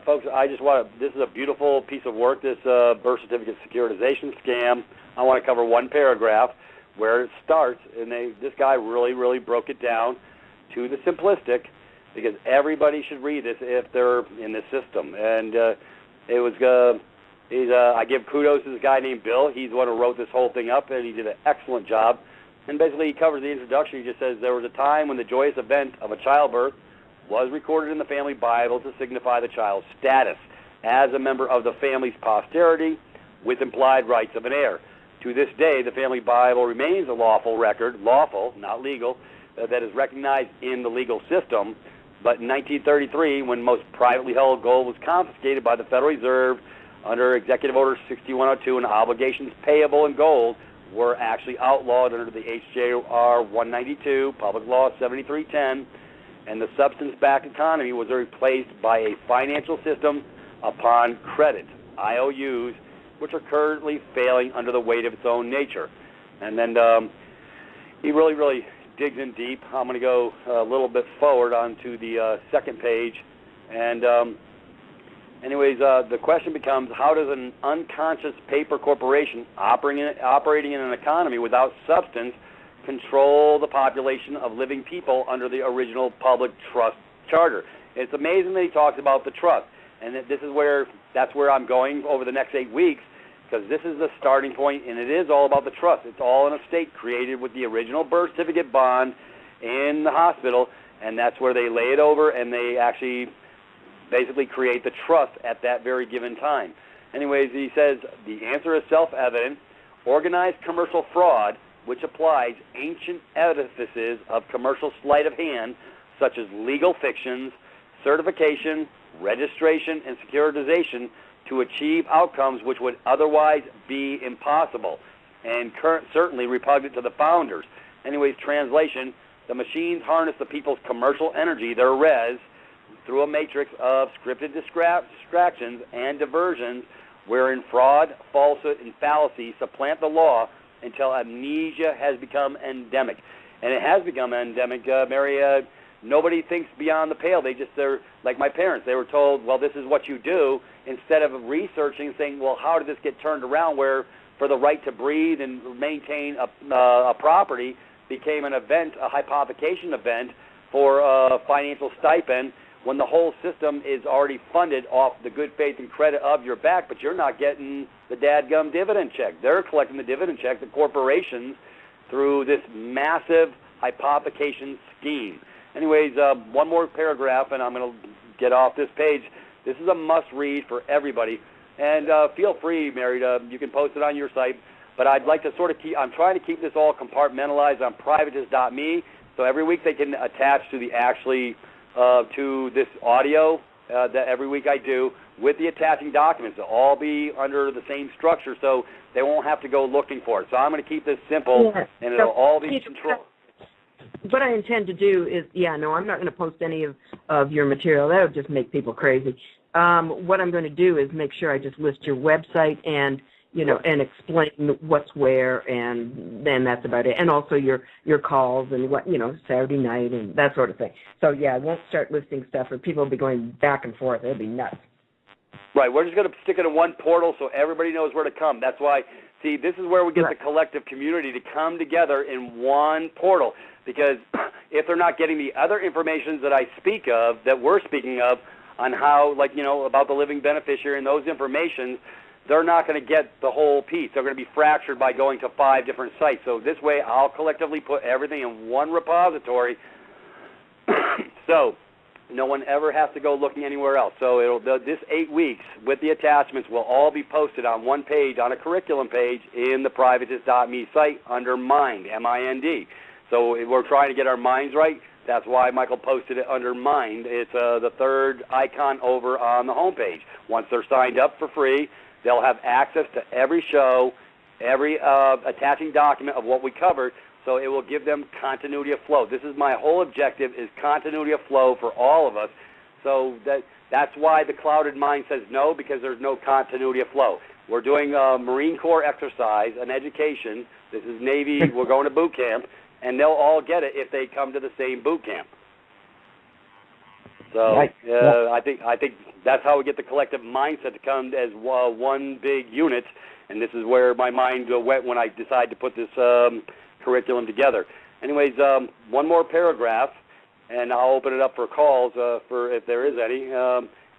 Folks, this is a beautiful piece of work, this birth certificate securitization scam. I want to cover one paragraph where it starts, and this guy really broke it down to the simplistic, because everybody should read this if they're in this system. And I give kudos to this guy named Bill. He's the one who wrote this whole thing up, and he did an excellent job. And basically he covers the introduction. He just says, there was a time when the joyous event of a childbirth was recorded in the family Bible to signify the child's status as a member of the family's posterity with implied rights of an heir. To this day, the family Bible remains a lawful record, lawful, not legal, that is recognized in the legal system. But in 1933, when most privately held gold was confiscated by the Federal Reserve under Executive Order 6102, and obligations payable in gold were actually outlawed under the HJR 192, Public Law 7310, and the substance-backed economy was replaced by a financial system upon credit, IOUs, which are currently failing under the weight of its own nature. And then he really, really digs in deep. I'm going to go a little bit forward onto the second page. And anyways, the question becomes, how does an unconscious paper corporation operating in an economy without substance control the population of living people under the original public trust charter? It's amazing that he talks about the trust. And that's where I'm going over the next 8 weeks, because this is the starting point, and it is all about the trust. It's all an estate created with the original birth certificate bond in the hospital, and that's where they lay it over, and they actually basically create the trust at that very given time. Anyways, he says the answer is self-evident. Organized commercial fraud, which applies ancient edifices of commercial sleight of hand, such as legal fictions, certification, registration, and securitization, to achieve outcomes which would otherwise be impossible and certainly repugnant to the founders. Anyways, translation, the machines harness the people's commercial energy, their res, through a matrix of scripted distractions and diversions wherein fraud, falsehood, and fallacy supplant the law until amnesia has become endemic. And it has become endemic, Mary. Nobody thinks beyond the pale. They're like my parents. They were told, well, this is what you do, instead of researching and saying, well, how did this get turned around where for the right to breathe and maintain a property became an event, a hypothecation event for a financial stipend, when the whole system is already funded off the good faith and credit of your back, but you're not getting the dadgum dividend check. They're collecting the dividend check, the corporations, through this massive hypothecation scheme. Anyways, one more paragraph, and I'm going to get off this page. This is a must-read for everybody. And feel free, Mary, you can post it on your site. But I'd like to sort of I'm trying to keep this all compartmentalized on privatist.me, so every week they can attach to to this audio that every week I do with the attaching documents. They'll all be under the same structure, so they won't have to go looking for it. So I'm going to keep this simple, and it'll all be controlled. What I intend to do is, I'm not going to post any of your material. That would just make people crazy. What I'm going to do is make sure I just list your website and, and explain what's where, and then that's about it. And also your calls and what, Saturday night and that sort of thing. So, I won't start listing stuff, or people will be going back and forth. It'll be nuts. Right. We're just going to stick it in one portal so everybody knows where to come. That's why, see, this is where we get the collective community to come together in one portal. Because if they're not getting the other information that I speak of, that we're speaking of, on how, about the living beneficiary and those information, they're not going to get the whole piece. They're going to be fractured by going to 5 different sites. So this way, I'll collectively put everything in one repository, so no one ever has to go looking anywhere else. So this 8 weeks with the attachments will all be posted on one page, on a curriculum page, in the privatist.me site under Mind, M-I-N-D. So we're trying to get our minds right. That's why Michael posted it under Mind. It's the third icon over on the homepage. Once they're signed up for free, they'll have access to every show, every attaching document of what we covered, so it will give them continuity of flow. This is my whole objective, is continuity of flow for all of us. So that's why the clouded mind says no, because there's no continuity of flow. We're doing a Marine Corps exercise, an education. This is Navy. We're going to boot camp. And they'll all get it if they come to the same boot camp. So I think that's how we get the collective mindset to come as one big unit. And this is where my mind went when I decided to put this curriculum together. Anyways, one more paragraph, and I'll open it up for calls for if there is any.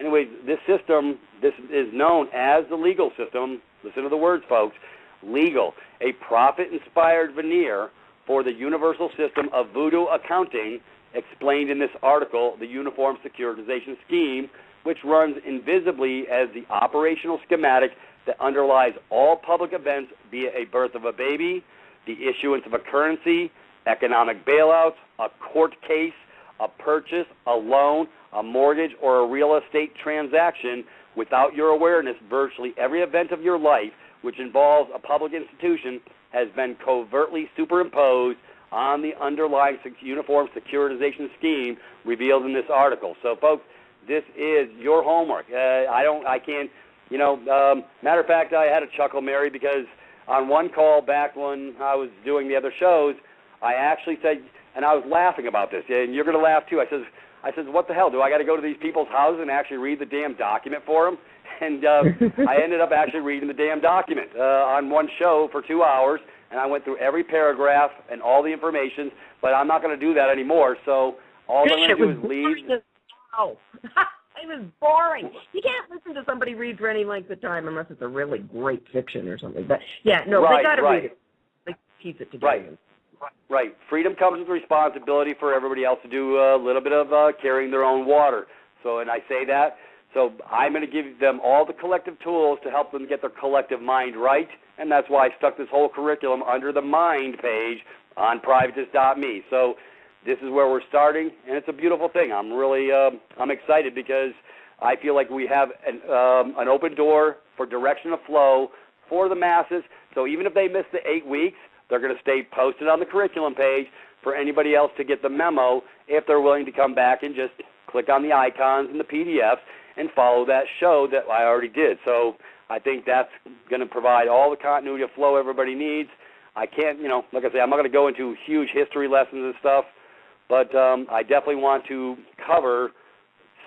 Anyways, this system, this is known as the legal system. Listen to the words, folks. Legal, a profit-inspired veneer for the universal system of voodoo accounting explained in this article, the Uniform Securitization Scheme, which runs invisibly as the operational schematic that underlies all public events, be it a birth of a baby, the issuance of a currency, economic bailouts, a court case, a purchase, a loan, a mortgage, or a real estate transaction. Without your awareness, virtually every event of your life which involves a public institution has been covertly superimposed on the underlying uniform securitization scheme revealed in this article. So, folks, this is your homework. Matter of fact, I had a chuckle, Mary, because on one call back when I was doing the other shows, I actually said, and I was laughing about this, and you're going to laugh too. I says, what the hell? Do I got to go to these people's houses and actually read the damn document for them? And I ended up actually reading the damn document on one show for 2 hours, and I went through every paragraph and all the information, but I'm not going to do that anymore, so all I'm going to do is leave. Oh, it was boring. You can't listen to somebody read for any length of time unless it's a really great fiction or something. But, yeah, no, they got to read it. They piece it together. Right. Freedom comes with responsibility for everybody else to do a little bit of carrying their own water. So, and I say that, so I'm going to give them all the collective tools to help them get their collective mind right, and that's why I stuck this whole curriculum under the mind page on privatist.me. So this is where we're starting, and it's a beautiful thing. I'm really I'm excited because I feel like we have an open door for direction of flow for the masses. So even if they miss the 8 weeks, they're going to stay posted on the curriculum page for anybody else to get the memo if they're willing to come back and just click on the icons and the PDFs and follow that show that I already did. So I think that's going to provide all the continuity of flow everybody needs. I can't, like I say, I'm not going to go into huge history lessons and stuff, but I definitely want to cover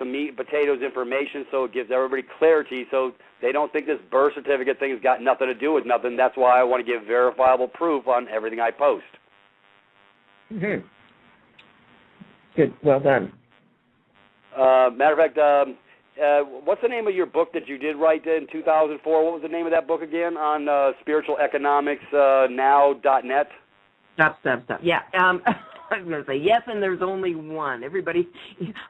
some meat and potatoes information so it gives everybody clarity so they don't think this birth certificate thing has got nothing to do with nothing. That's why I want to give verifiable proof on everything I post. Mm-hmm. Good. Well done. Matter of fact, what's the name of your book that you did write in 2004? What was the name of that book again on spiritual economics now.net? Stop. Yeah. I was going to say yes, and there's only one. Everybody,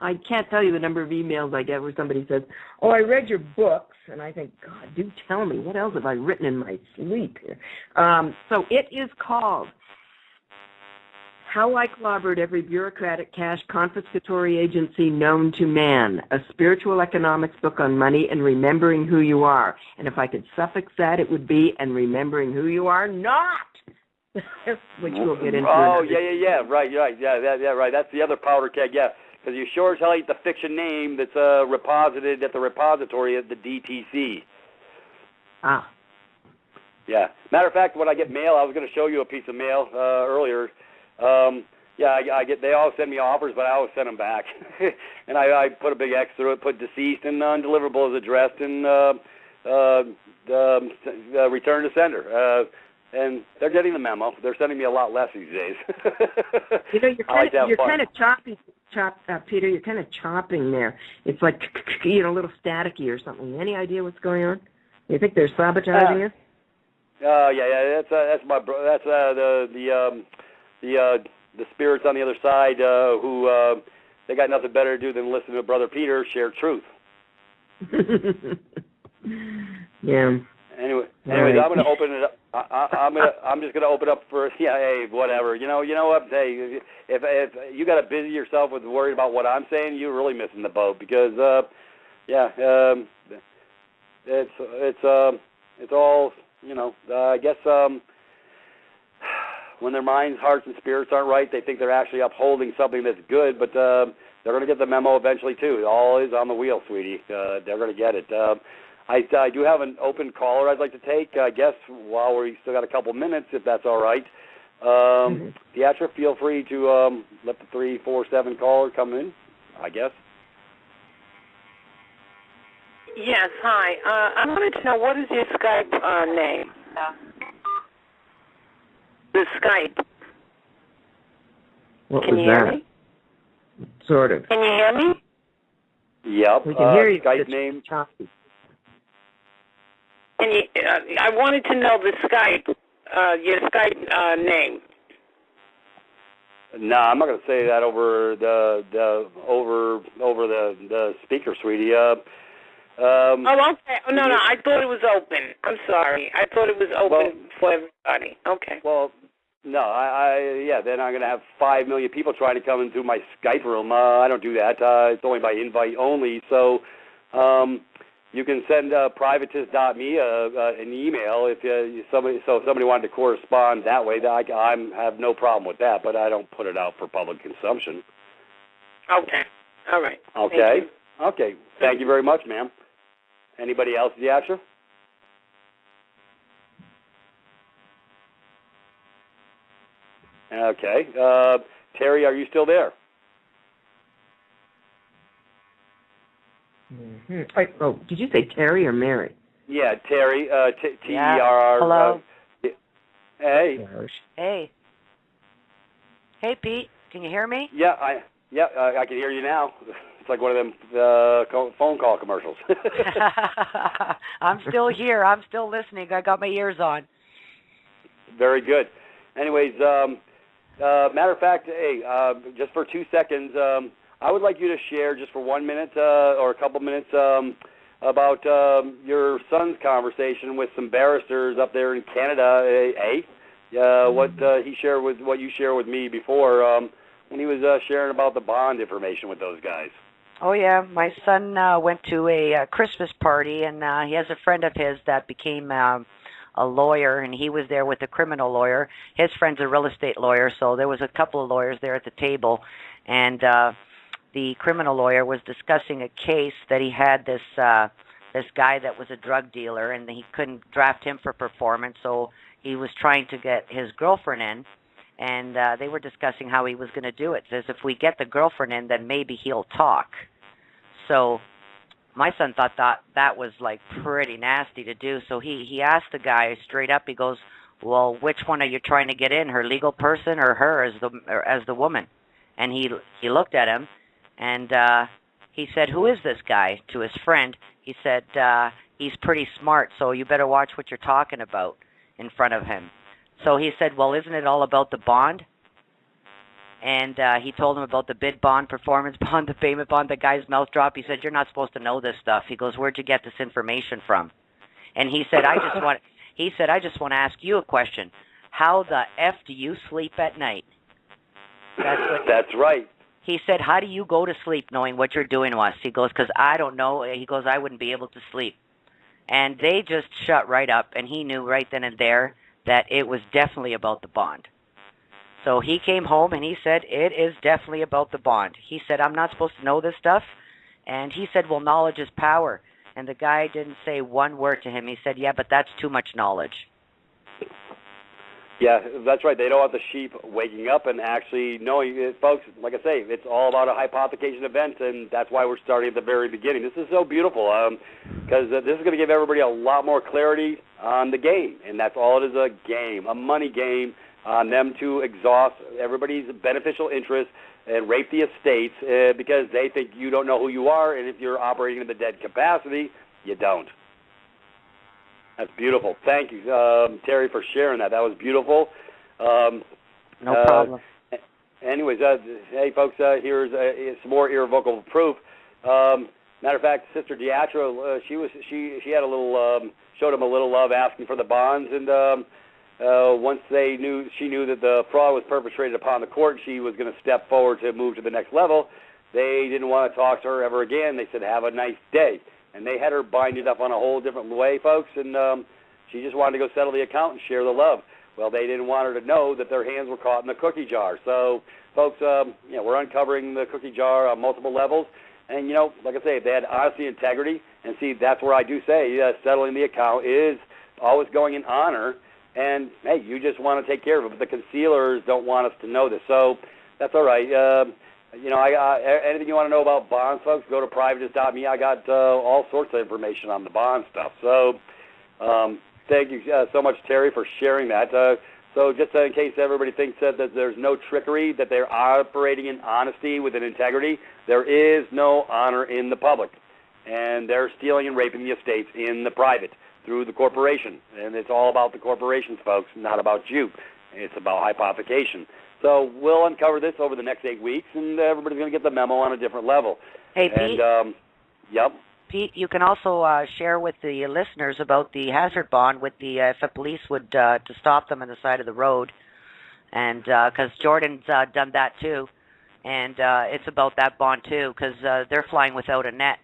I can't tell you the number of emails I get where somebody says, oh, I read your books, and I think, God, do tell me, what else have I written in my sleep here? So it is called How I Clobbered Every Bureaucratic Cash Confiscatory Agency Known to Man, a spiritual economics book on money and remembering who you are. And if I could suffix that, it would be, and remembering who you are not. Which we'll get into. Oh, yeah, right, right. That's the other powder keg, yeah. Because you sure as hell ain't the fiction name that's reposited at the repository at the DTC. Ah. Yeah. Matter of fact, when I get mail, I was going to show you a piece of mail earlier. I get. They all send me offers, but I always send them back. And I put a big X through it, put deceased and undeliverable as addressed, and return to sender. And they're getting the memo. They're sending me a lot less these days. You're kind of choppy, Peter. You're kind of chopping there. It's like a little staticky or something. Any idea what's going on? You think they're sabotaging us? Yeah. That's my that's the spirits on the other side who they got nothing better to do than listen to Brother Peter share truth. Yeah. Anyways, right. I'm going to open it up. I'm just going to open up for whatever. You know what? Hey, if you got to busy yourself with worrying about what I'm saying, you're really missing the boat because it's all I guess when their minds, hearts, and spirits aren't right, they think they're actually upholding something that's good, but they're going to get the memo eventually too. It all is on the wheel, sweetie. They're going to get it. I do have an open caller I'd like to take, I guess, while we still got a couple minutes, if that's all right. Deatra, feel free to let the 347 caller come in, I guess. Yes, hi. I wanted to know, what is your Skype name? The Skype. What Can was you that? hear me? Sort of. Can you hear me? Yep. We can hear you. Skype name. Choppy. Can you, I wanted to know the Skype, your Skype name. No, I'm not going to say that over the speaker, sweetie. Oh, okay. Oh, no, I thought it was open. I'm sorry. I thought it was open for everybody. Okay. Well, no, then I'm going to have 5 million people trying to come into my Skype room. I don't do that. It's only by invite only. So you can send privatist.me an email if somebody wanted to correspond that way. I have no problem with that, but I don't put it out for public consumption. Okay. All right. Okay. Okay. Thank you very much, ma'am. Anybody else, Deatra? Okay. Terry, are you still there? Mm-hmm. Wait, oh, did you say Terry or Mary? Yeah, Terry. Terr. Yeah. Hello. Hey. Hey. Hey, Pete. Can you hear me? Yeah, I can hear you now. It's like one of them phone call commercials. I'm still here. I'm still listening. I got my ears on. Very good. Anyways, matter of fact, hey, just for 2 seconds, I would like you to share just for 1 minute or a couple minutes about your son's conversation with some barristers up there in Canada. What he shared with what you shared with me before when he was sharing about the bond information with those guys. Oh, yeah. My son went to a Christmas party, and he has a friend of his that became a lawyer, and he was there with a criminal lawyer. His friend's a real estate lawyer, so there was a couple of lawyers there at the table, and the criminal lawyer was discussing a case that he had this guy that was a drug dealer, and he couldn't draft him for performance, so he was trying to get his girlfriend in, and they were discussing how he was going to do it. Says if we get the girlfriend in, then maybe he'll talk. So my son thought that was like pretty nasty to do, so he asked the guy straight up. He goes, well, which one are you trying to get in, her legal person or her as the woman? And he looked at him, and he said, who is this guy? To his friend. He said, he's pretty smart, so you better watch what you're talking about in front of him. So he said, well, isn't it all about the bond? And he told him about the bid bond, performance bond, the payment bond. The guy's mouth dropped. He said, you're not supposed to know this stuff. He goes, where'd you get this information from? And he said, I just want to ask you a question. How the F do you sleep at night? That's right. He said, how do you go to sleep knowing what you're doing to us? He goes, because I don't know. He goes, I wouldn't be able to sleep. And they just shut right up, and he knew right then and there that it was definitely about the bond. So he came home, and he said, it is definitely about the bond. He said, I'm not supposed to know this stuff. And he said, well, knowledge is power. And the guy didn't say one word to him. He said, yeah, but that's too much knowledge. Yeah, that's right. They don't want the sheep waking up and actually knowing it. Folks, like I say, it's all about a hypothecation event, and that's why we're starting at the very beginning. This is so beautiful because this is going to give everybody a lot more clarity on the game, and that's all it is, a game, a money game on them to exhaust everybody's beneficial interest and rape the estates because they think you don't know who you are, and if you're operating in the dead capacity, you don't. That's beautiful. Thank you, Terry, for sharing that. That was beautiful. No problem. Anyways, hey, folks, here's some more irrevocable proof. Matter of fact, Sister Diatra, she had a little showed him a little love, asking for the bonds, and once she knew that the fraud was perpetrated upon the court, she was going to step forward to move to the next level. They didn't want to talk to her ever again. They said, "Have a nice day." And they had her binded up on a whole different way, folks, and she just wanted to go settle the account and share the love. Well, they didn't want her to know that their hands were caught in the cookie jar. So, folks, we're uncovering the cookie jar on multiple levels. And, like I say, if they had honesty and integrity, and see, that's where I do say settling the account is always going in honor. And, hey, you just want to take care of it. But the concealers don't want us to know this. So that's all right. Anything you want to know about bonds, folks, go to privatist.me. I got all sorts of information on the bond stuff. So thank you so much, Terry, for sharing that. So just in case everybody thinks that there's no trickery, that they're operating in honesty with an integrity, there is no honor in the public. And they're stealing and raping the estates in the private through the corporation. And it's all about the corporations, folks, not about you. It's about hypothecation. So we'll uncover this over the next 8 weeks, and everybody's going to get the memo on a different level. Hey, Pete. And, yep. Pete, you can also share with the listeners about the hazard bond with the if a police would to stop them on the side of the road, and because Jordan's done that too, and it's about that bond too because they're flying without a net.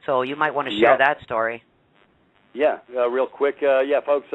So you might want to share that story. Yeah, real quick. Folks.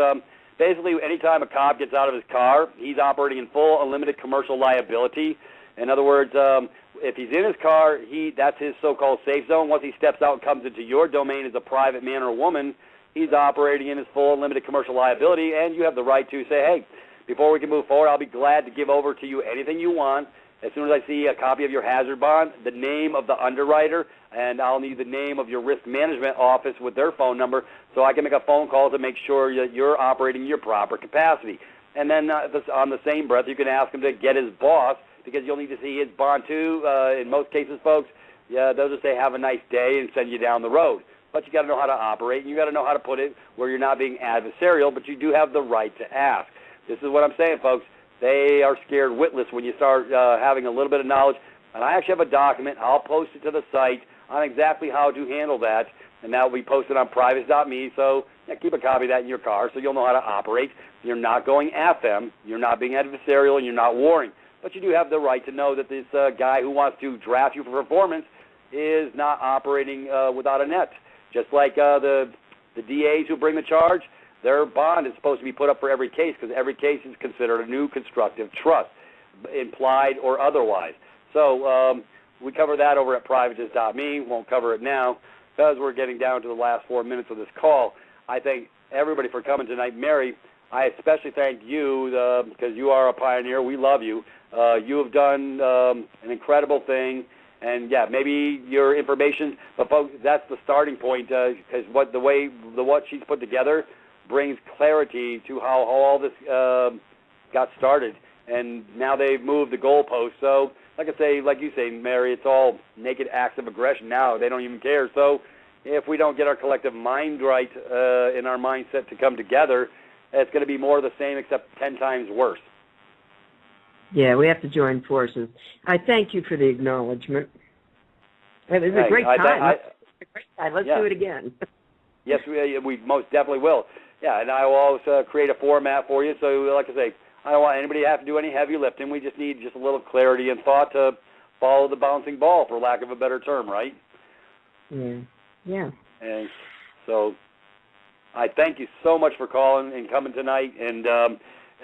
Basically, anytime a cop gets out of his car, he's operating in full unlimited commercial liability. In other words, if he's in his car, that's his so-called safe zone. Once he steps out and comes into your domain as a private man or woman, he's operating in his full unlimited commercial liability, and you have the right to say, hey, before we can move forward, I'll be glad to give over to you anything you want. As soon as I see a copy of your hazard bond, the name of the underwriter, and I'll need the name of your risk management office with their phone number so I can make a phone call to make sure that you're operating your proper capacity. And then on the same breath, you can ask him to get his boss, because you'll need to see his bond too. In most cases, folks, they'll just say, have a nice day and send you down the road. But you got to know how to operate, and you got to know how to put it where you're not being adversarial, but you do have the right to ask. This is what I'm saying, folks. They are scared witless when you start having a little bit of knowledge. And I actually have a document. I'll post it to the site on exactly how to handle that, and that will be posted on privates.me. So keep a copy of that in your car so you'll know how to operate. You're not going at them. You're not being adversarial, and you're not warring. But you do have the right to know that this guy who wants to draft you for performance is not operating without a net. Just like the DAs who bring the charge, their bond is supposed to be put up for every case, because every case is considered a new constructive trust, implied or otherwise. So we cover that over at privates.me. Won't cover it now because we're getting down to the last 4 minutes of this call. I thank everybody for coming tonight. Mary, I especially thank you because you are a pioneer. We love you. You have done an incredible thing. And, maybe your information, but, folks, that's the starting point, because what she's put together brings clarity to how all this got started. And now they've moved the goalpost. So, like you say, Mary, it's all naked acts of aggression now. They don't even care. So if we don't get our collective mind right in our mindset to come together, it's going to be more of the same except 10 times worse. Yeah, we have to join forces. I thank you for the acknowledgement. It was a great time. Let's do it again. Yes, we most definitely will. Yeah, and I will always create a format for you. So, like I say, I don't want anybody to have to do any heavy lifting. We just need just a little clarity and thought to follow the bouncing ball, for lack of a better term, right? Yeah. And so I thank you so much for calling and coming tonight. And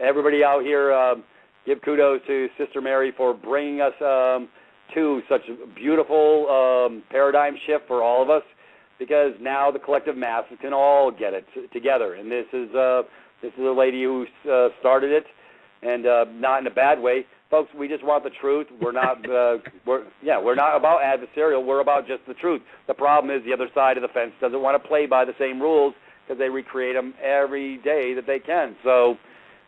everybody out here, give kudos to Sister Mary for bringing us to such a beautiful paradigm shift for all of us, because now the collective masses can all get it together. And this is a lady who started it, and not in a bad way. Folks, we just want the truth. We're not we're not about adversarial. We're about just the truth. The problem is the other side of the fence doesn't want to play by the same rules, because they recreate them every day that they can. So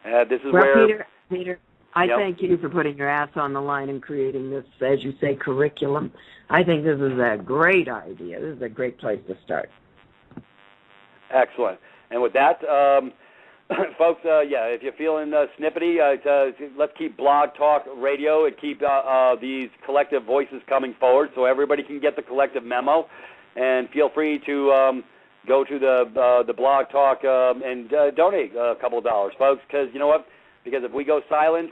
this is where... Peter, I thank you for putting your ass on the line and creating this, as you say, curriculum. I think this is a great idea. This is a great place to start. Excellent. And with that, folks, if you're feeling snippety, let's keep Blog Talk Radio and keep these collective voices coming forward so everybody can get the collective memo. And feel free to go to the Blog Talk and donate a couple of dollars, folks, because you know what? Because if we go silent,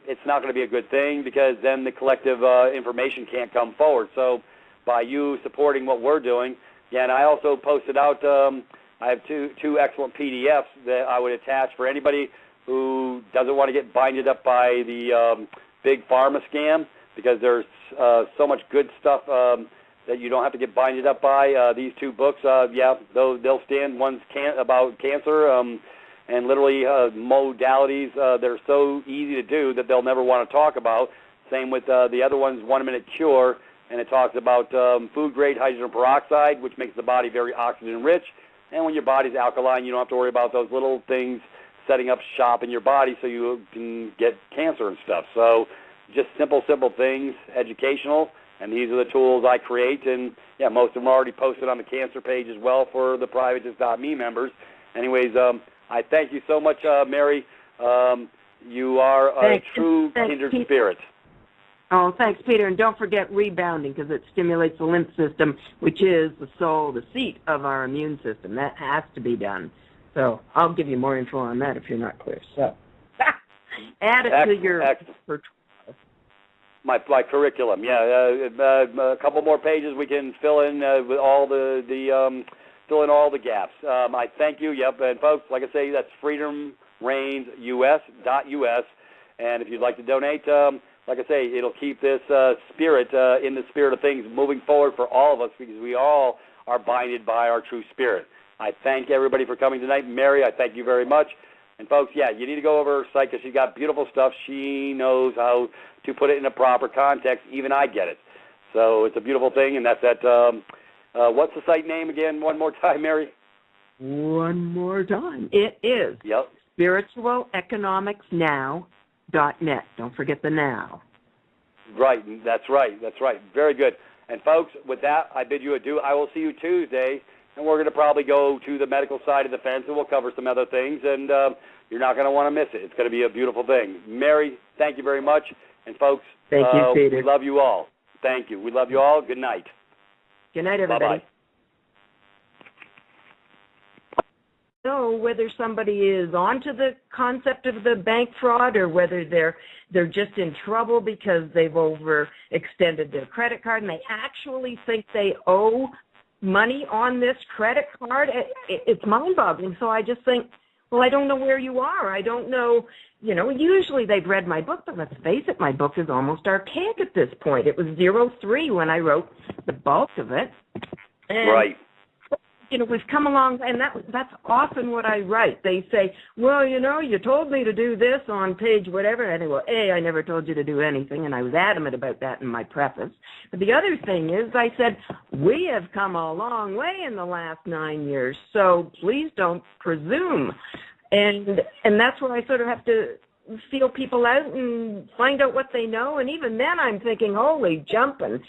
it's not going to be a good thing, because then the collective information can't come forward. So by you supporting what we're doing, and I also posted out, I have two excellent PDFs that I would attach for anybody who doesn't want to get binded up by the big pharma scam, because there's so much good stuff that you don't have to get binded up by. These two books, they'll stand. One's about cancer, and literally modalities that are so easy to do that they'll never want to talk about. Same with the other one's 1 Minute Cure, and it talks about food-grade hydrogen peroxide, which makes the body very oxygen-rich. And when your body's alkaline, you don't have to worry about those little things setting up shop in your body so you can get cancer and stuff. So just simple things, educational, and these are the tools I create. And, most of them are already posted on the cancer page as well for the privates.me members. Anyways, I thank you so much, Mary. You are a true kindred spirit. Oh, thanks, Peter. And don't forget rebounding, because it stimulates the lymph system, which is the soul, the seat of our immune system. That has to be done. So I'll give you more info on that if you're not clear. So add it to your... My curriculum, a couple more pages we can fill in with all fill in all the gaps. I thank you. And folks, like I say, that's freedomreignsus.us. And if you'd like to donate, like I say, it'll keep this spirit in the spirit of things moving forward for all of us, because we all are binded by our true spirit. I thank everybody for coming tonight. Mary, I thank you very much. And, folks, yeah, you need to go over her site because she's got beautiful stuff. She knows how to put it in a proper context. Even I get it. So it's a beautiful thing, and that's at what's the site name again one more time, Mary? One more time. It is spiritualeconomicsnow.net. Don't forget the now. Right. That's right. Very good. And, folks, with that, I bid you adieu. I will see you Tuesday, and we're going to probably go to the medical side of the fence, and we'll cover some other things, and you're not going to want to miss it. It's going to be a beautiful thing. Mary, thank you very much. And, folks, thank you, Peter. We love you all. Thank you. We love you all. Good night. Good night, everybody. Bye-bye. Know whether somebody is onto the concept of the bank fraud or whether they're just in trouble because they've overextended their credit card and they actually think they owe money on this credit card. It's mind-boggling. So I just think, well, I don't know where you are. I don't know. Usually they've read my book, but let's face it, my book is almost archaic at this point. It was 03 when I wrote the bulk of it. And right. We've come along, and that's often what I write. They say, well, you told me to do this on page whatever. And I go, I never told you to do anything, and I was adamant about that in my preface. But the other thing is I said, we have come a long way in the last 9 years, so please don't presume. And that's where I sort of have to feel people out and find out what they know. And even then I'm thinking, holy jumping.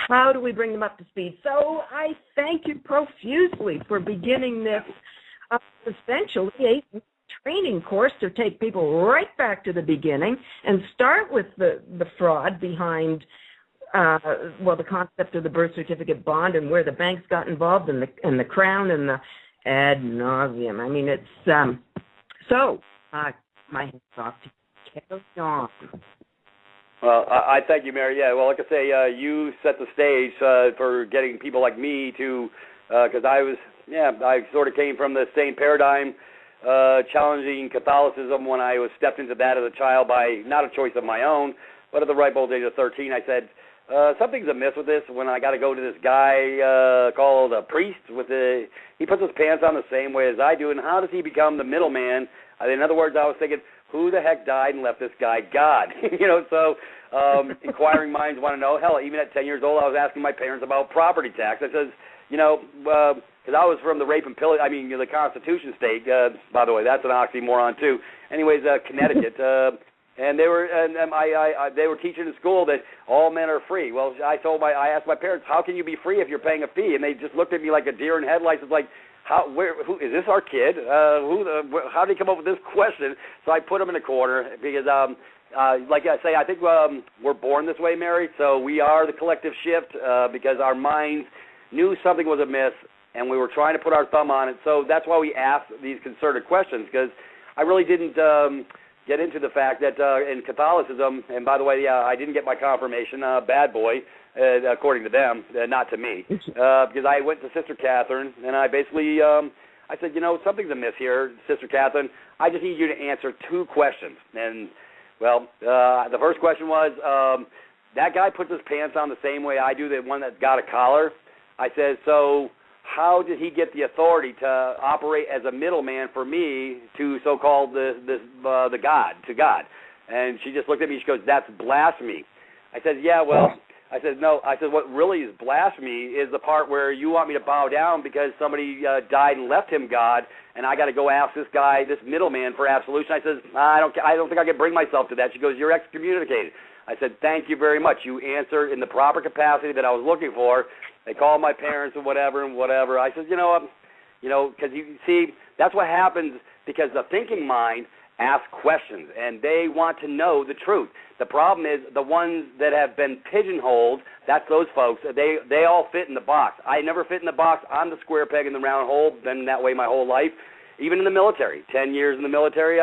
How do we bring them up to speed? So I thank you profusely for beginning this essentially 8-week training course to take people right back to the beginning and start with the fraud behind, the concept of the birth certificate bond and where the banks got involved and the Crown and the ad nauseum. I mean, it's my hands off to carry on. Well, I thank you, Mary. Yeah, well, like I say, you set the stage for getting people like me to, because I sort of came from the same paradigm, challenging Catholicism when I was stepped into that as a child by not a choice of my own, but at the ripe old age of 13, I said, something's amiss with this when I got to go to this guy called a priest. He puts his pants on the same way as I do, and how does he become the middleman? In other words, I was thinking, who the heck died and left this guy God? So inquiring minds want to know. Hell, even at 10 years old, I was asking my parents about property tax. I says, because I was from the rape and pillage, the Constitution state. By the way, that's an oxymoron too. Anyways, Connecticut, and they were they were teaching in school that all men are free. Well, I asked my parents, how can you be free if you're paying a fee? And they just looked at me like a deer in headlights. It's like, who is this our kid? How did he come up with this question? So I put him in a corner because, like I say, I think we're born this way, Mary. So we are the collective shift because our minds knew something was amiss, and we were trying to put our thumb on it. So that's why we asked these concerted questions, because I really didn't get into the fact that in Catholicism, and by the way, I didn't get my confirmation, bad boy, according to them, not to me, because I went to Sister Catherine, and I basically, I said, something's amiss here, Sister Catherine. I just need you to answer 2 questions. And, well, the first question was, that guy puts his pants on the same way I do, the one that's got a collar. I said, so how did he get the authority to operate as a middleman for me to so-called the God, to God? And she just looked at me. She goes, that's blasphemy. I said, yeah, well, I said, no. I said, what really is blasphemy is the part where you want me to bow down because somebody died and left him God, and I got to go ask this guy, this middleman, for absolution. I said, I don't think I can bring myself to that. She goes, you're excommunicated. I said, thank you very much. You answered in the proper capacity that I was looking for. They called my parents and whatever. I said, because you see, that's what happens because the thinking mind asks questions, and they want to know the truth. The problem is the ones that have been pigeonholed, that's those folks, they all fit in the box. I never fit in the box. I'm the square peg in the round hole, been that way my whole life. Even in the military, 10 years in the military,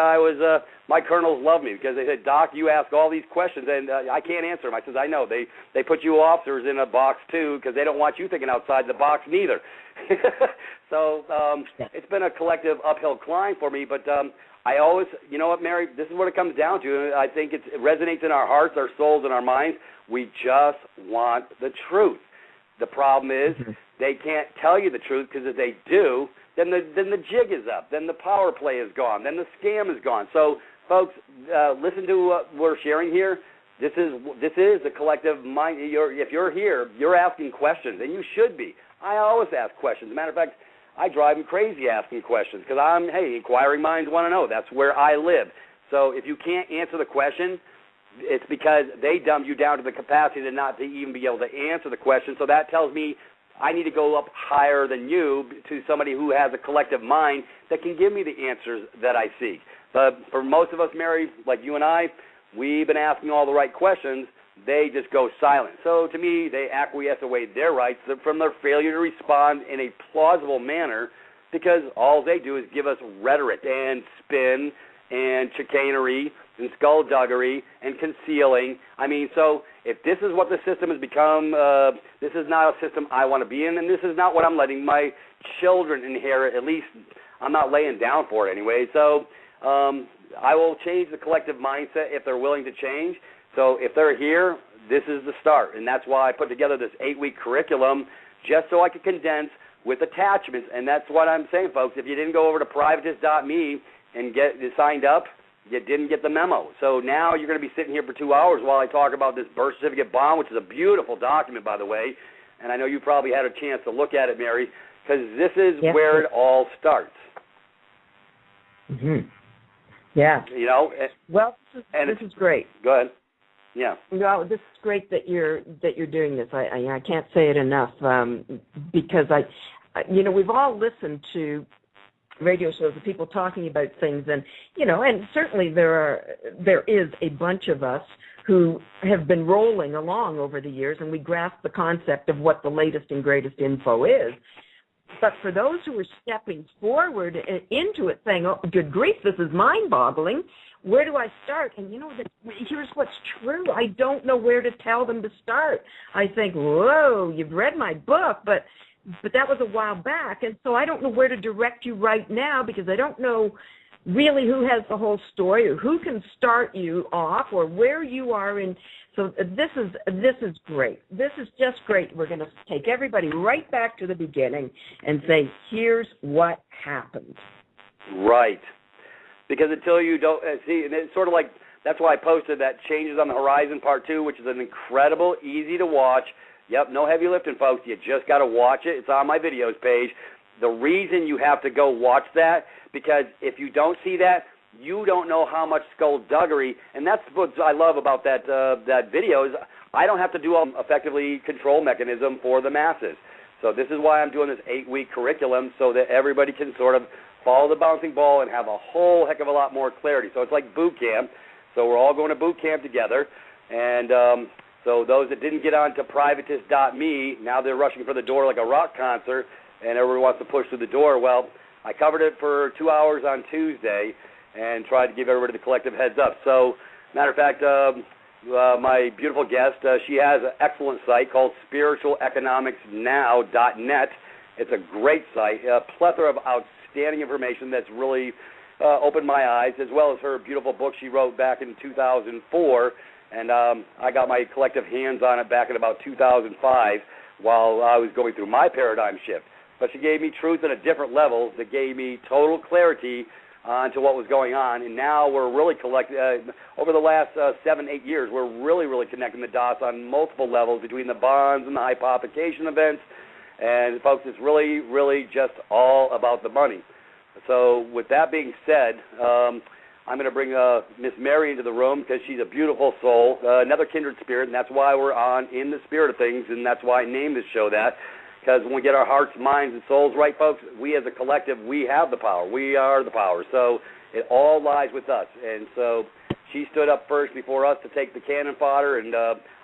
my colonels loved me because they said, Doc, you ask all these questions, and I can't answer them. I said, I know. They put you officers in a box, too, because they don't want you thinking outside the box, neither. So it's been a collective uphill climb for me, but I always, you know what, Mary, this is what it comes down to. I think it resonates in our hearts, our souls, and our minds. We just want the truth. The problem is they can't tell you the truth because if they do, then the jig is up, then the power play is gone, then the scam is gone. So, folks, listen to what we're sharing here. This is a collective mind. If you're here, you're asking questions, and you should be. I always ask questions. As a matter of fact, I drive them crazy asking questions because inquiring minds want to know. That's where I live. So if you can't answer the question, it's because they dumbed you down to the capacity to not to even be able to answer the question. So that tells me I need to go up higher than you to somebody who has a collective mind that can give me the answers that I seek. But for most of us, Mary, like you and I, we've been asking all the right questions. They just go silent. So to me, they acquiesce away their rights from their failure to respond in a plausible manner because all they do is give us rhetoric and spin and chicanery and skullduggery and concealing. I mean, so if this is what the system has become, this is not a system I want to be in, and this is not what I'm letting my children inherit. At least I'm not laying down for it anyway. So I will change the collective mindset if they're willing to change. So if they're here, this is the start, and that's why I put together this 8-week curriculum just so I could condense with attachments, and that's what I'm saying, folks. If you didn't go over to privatist.me and get signed up, you didn't get the memo. So now you're going to be sitting here for 2 hours while I talk about this birth certificate bond, which is a beautiful document, by the way, and I know you probably had a chance to look at it, Mary, because this is where it all starts. Mm-hmm. Yeah. You know. This is great. Go ahead. Yeah. No, this is great that you're doing this. I can't say it enough because we've all listened to radio shows of people talking about things, and certainly there is a bunch of us who have been rolling along over the years, and we grasp the concept of what the latest and greatest info is. But for those who are stepping forward into it, saying, "Oh, good grief, this is mind-boggling. Where do I start?" And here's what's true. I don't know where to tell them to start. I think, whoa, you've read my book, but that was a while back, and so I don't know where to direct you right now because I don't know really who has the whole story or who can start you off or where you are in. So this is great. This is just great. We're going to take everybody right back to the beginning and say, here's what happened. Right. Because until you don't see, and it's sort of like, that's why I posted that Changes on the Horizon Part 2, which is an incredible, easy to watch. Yep, no heavy lifting, folks. You just got to watch it. It's on my videos page. The reason you have to go watch that, because if you don't see that, you don't know how much skullduggery, and that's what I love about that video, is I don't have to do an effectively control mechanism for the masses. So this is why I'm doing this 8-week curriculum, so that everybody can sort of follow the bouncing ball and have a whole heck of a lot more clarity. So it's like boot camp. So we're all going to boot camp together, and so those that didn't get on to privatist.me, now they're rushing for the door like a rock concert, and everyone wants to push through the door. Well, I covered it for 2 hours on Tuesday and tried to give everybody the collective heads up. So, matter of fact, my beautiful guest, she has an excellent site called spiritualeconomicsnow.net. It's a great site, a plethora of outstanding information that's really opened my eyes, as well as her beautiful book she wrote back in 2004. And I got my collective hands on it back in about 2005 while I was going through my paradigm shift. But she gave me truth at a different level that gave me total clarity onto what was going on. And now we're really over the last 7-8 years, we're really connecting the dots on multiple levels between the bonds and the hypothecation events. And, folks, it's really just all about the money. So with that being said, I'm going to bring Miss Mary into the room because she's a beautiful soul, another kindred spirit, and that's why we're on In the Spirit of Things, and that's why I named this show that, because when we get our hearts, minds, and souls right, folks, we as a collective, we have the power. We are the power. So it all lies with us. And so she stood up first before us to take the cannon fodder, and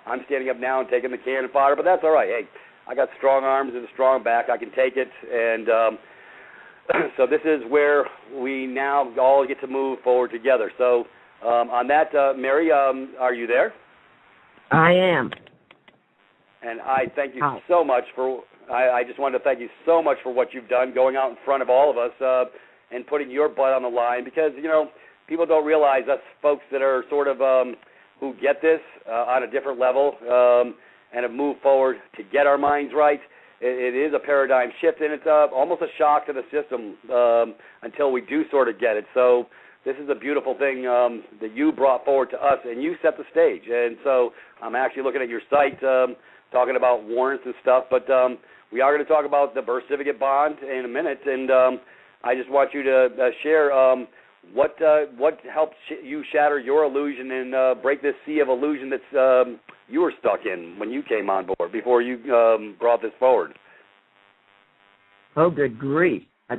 I'm standing up now and taking the cannon fodder, but that's all right. Hey, I got strong arms and a strong back. I can take it, and so this is where we now all get to move forward together. So on that, Mary, are you there? I am. And I thank you so much for, I just wanted to thank you so much for what you've done, going out in front of all of us and putting your butt on the line, because, people don't realize us folks that are sort of who get this on a different level and have moved forward to get our minds right. it is a paradigm shift, and it's almost a shock to the system until we do sort of get it. So this is a beautiful thing that you brought forward to us, and you set the stage. And so I'm actually looking at your site talking about warrants and stuff, but we are going to talk about the birth certificate bond in a minute, and I just want you to share what helped you shatter your illusion and break this sea of illusion that's you were stuck in when you came on board before you brought this forward. Oh, good grief. I,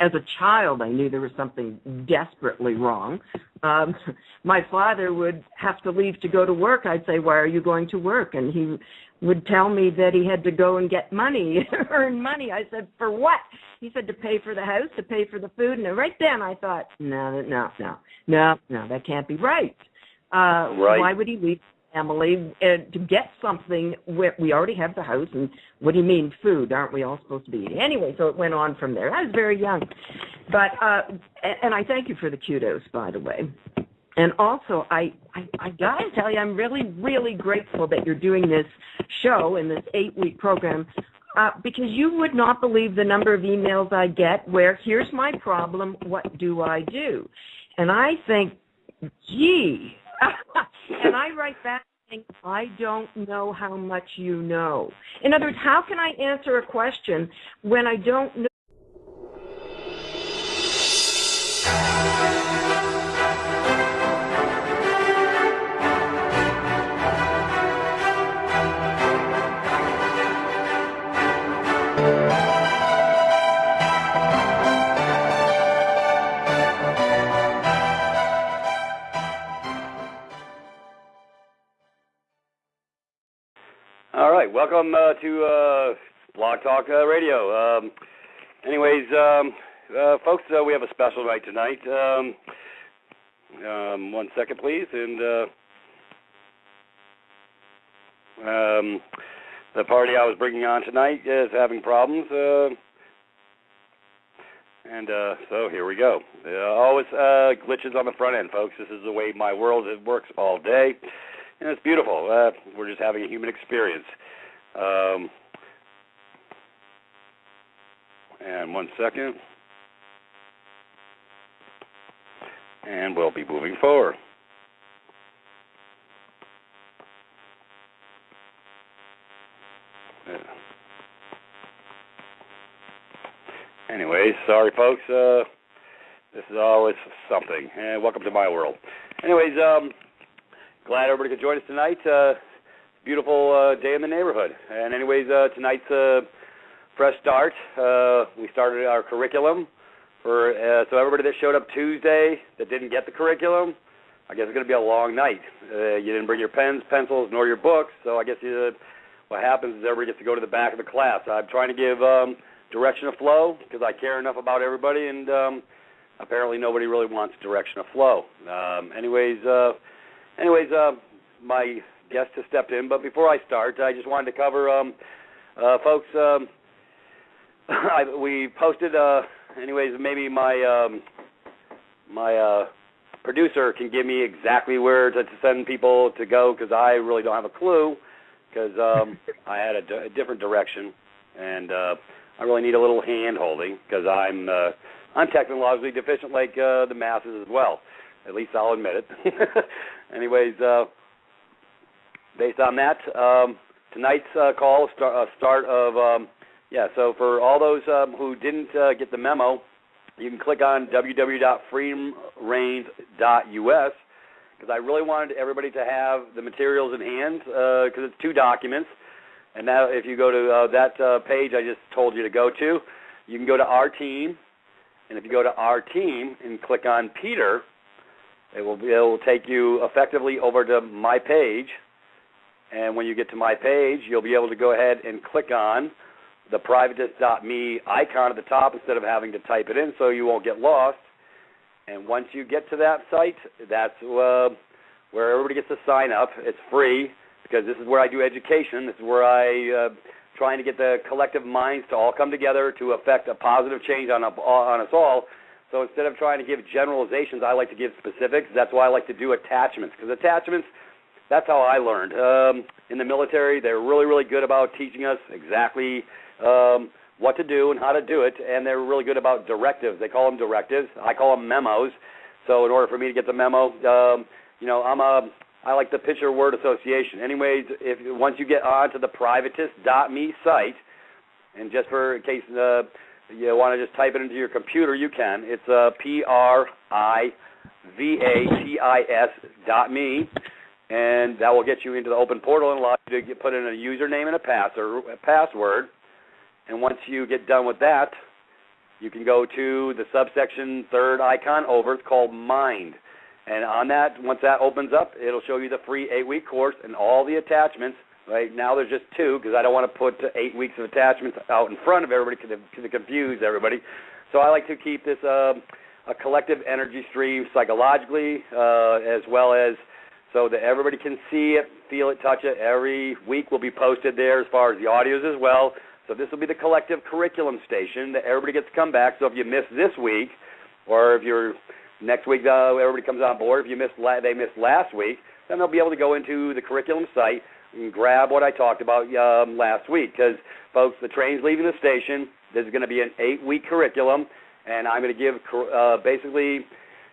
as a child, I knew there was something desperately wrong. My father would have to leave to go to work. I'd say, why are you going to work? And he would tell me that he had to go and get money, earn money. I said, for what? He said, to pay for the house, to pay for the food. And right then I thought, no, that can't be right. Right. Why would he leave family to get something where we already have the house? And what do you mean food? Aren't we all supposed to be eating? Anyway, so it went on from there. I was very young. But and I thank you for the kudos, by the way. And also, I got to tell you, I'm really, really grateful that you're doing this show and this 8-week program because you would not believe the number of emails I get where, here's my problem, what do I do? And I think, gee, and I write back saying, I don't know how much you know. In other words, how can I answer a question when I don't know? All right, welcome to Blog Talk Radio. Anyways, folks, we have a special night tonight. 1 second, please. And the party I was bringing on tonight is having problems. And so here we go. Always glitches on the front end, folks. This is the way my world works all day. And it's beautiful. We're just having a human experience. And 1 second. And we'll be moving forward. Anyways, sorry, folks. This is always something. And welcome to my world. Anyways, glad everybody could join us tonight. Beautiful day in the neighborhood. And anyways, tonight's fresh start. We started our curriculum for so everybody that showed up Tuesday that didn't get the curriculum, I guess it's going to be a long night. You didn't bring your pens, pencils, nor your books, so I guess what happens is everybody gets to go to the back of the class. I'm trying to give direction of flow because I care enough about everybody, and apparently nobody really wants direction of flow. Anyways, my guest has stepped in, but before I start, I just wanted to cover, folks, we posted, anyways, maybe my producer can give me exactly where to send people to go because I really don't have a clue because I had a different direction, and I really need a little hand-holding because I'm technologically deficient like the masses as well. At least I'll admit it. Anyways, based on that, tonight's call, start of, so for all those who didn't get the memo, you can click on www.freedomreigns.us because I really wanted everybody to have the materials in hand because it's 2 documents. And now if you go to that page I just told you to go to, you can go to Our Team. And if you go to Our Team and click on Peter, it will take you effectively over to my page. And when you get to my page, you'll be able to go ahead and click on the privatist.me icon at the top instead of having to type it in so you won't get lost. And once you get to that site, that's where everybody gets to sign up. It's free because this is where I do education. This is where I trying to get the collective minds to all come together to affect a positive change on us all. So instead of trying to give generalizations, I like to give specifics. That's why I like to do attachments because attachments, that's how I learned. In the military, they're really, really good about teaching us exactly what to do and how to do it, and they're really good about directives. They call them directives. I call them memos. So in order for me to get the memo, I like the picture word association. Anyways, once you get onto the privatist.me site, and just for in case you want to just type it into your computer, you can. It's privatis.me, and that will get you into the open portal and allow you to put in a username and a password. And once you get done with that, you can go to the subsection third icon over. It's called Mind. And on that, once that opens up, it'll show you the free 8-week course and all the attachments. Right now there's just 2 because I don't want to put 8 weeks of attachments out in front of everybody to confuse everybody. So I like to keep this a collective energy stream psychologically as well as so that everybody can see it, feel it, touch it. Every week will be posted there as far as the audios as well. So this will be the collective curriculum station that everybody gets to come back. So if you miss this week, or if you're next week everybody comes on board, if you missed they missed last week, then they'll be able to go into the curriculum site and grab what I talked about last week. Because, folks, the train's leaving the station. This is going to be an 8-week curriculum, and I'm going to give basically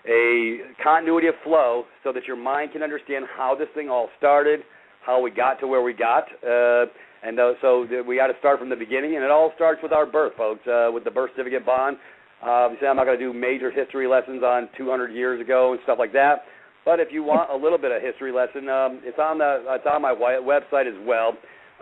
a continuity of flow so that your mind can understand how this thing all started, how we got to where we got. So we got to start from the beginning, and it all starts with our birth, folks, with the birth certificate bond. Obviously, I'm not going to do major history lessons on 200 years ago and stuff like that. But if you want a little bit of history lesson, it's on my website as well.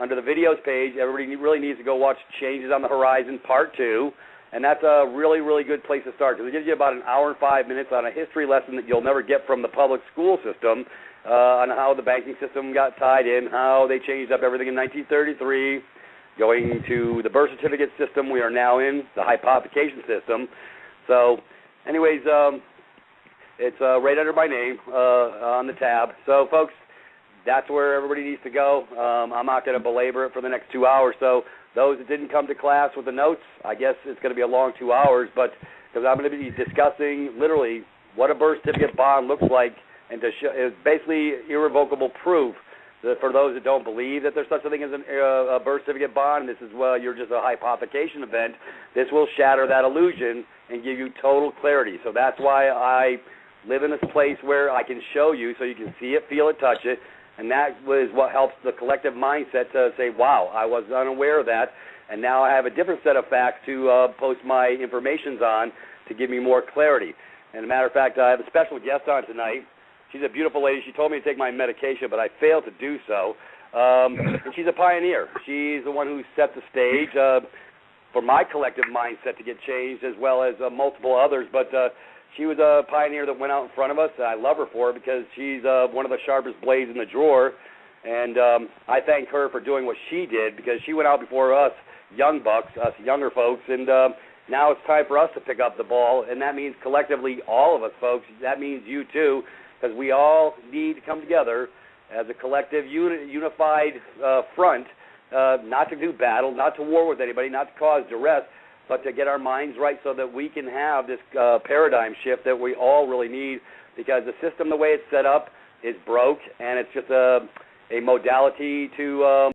Under the videos page, everybody really needs to go watch Changes on the Horizon Part 2, and that's a really, really good place to start because it gives you about an hour and 5 minutes on a history lesson that you'll never get from the public school system. On how the banking system got tied in, how they changed up everything in 1933, going to the birth certificate system we are now in, the hypothecation system. So, anyways, it's right under my name on the tab. So, folks, that's where everybody needs to go. I'm not going to belabor it for the next 2 hours. So, those that didn't come to class with the notes, I guess it's going to be a long 2 hours, but because I'm going to be discussing literally what a birth certificate bond looks like. And to show, it's basically irrevocable proof that for those that don't believe that there's such a thing as a birth certificate bond, and this is, well, you're just a hypothecation event, this will shatter that illusion and give you total clarity. So that's why I live in this place where I can show you so you can see it, feel it, touch it, and that is what helps the collective mindset to say, wow, I was unaware of that, and now I have a different set of facts to post my informations on to give me more clarity. And as a matter of fact, I have a special guest on tonight. She's a beautiful lady. She told me to take my medication, but I failed to do so. And she's a pioneer. She's the one who set the stage for my collective mindset to get changed, as well as multiple others. But she was a pioneer that went out in front of us. I love her for it because she's one of the sharpest blades in the drawer. And I thank her for doing what she did because she went out before us young bucks, us younger folks, and now it's time for us to pick up the ball. And that means collectively all of us, folks. That means you too. Because we all need to come together as a collective, unified front, not to do battle, not to war with anybody, not to cause duress, but to get our minds right so that we can have this paradigm shift that we all really need. Because the system, the way it's set up, is broke, and it's just a modality to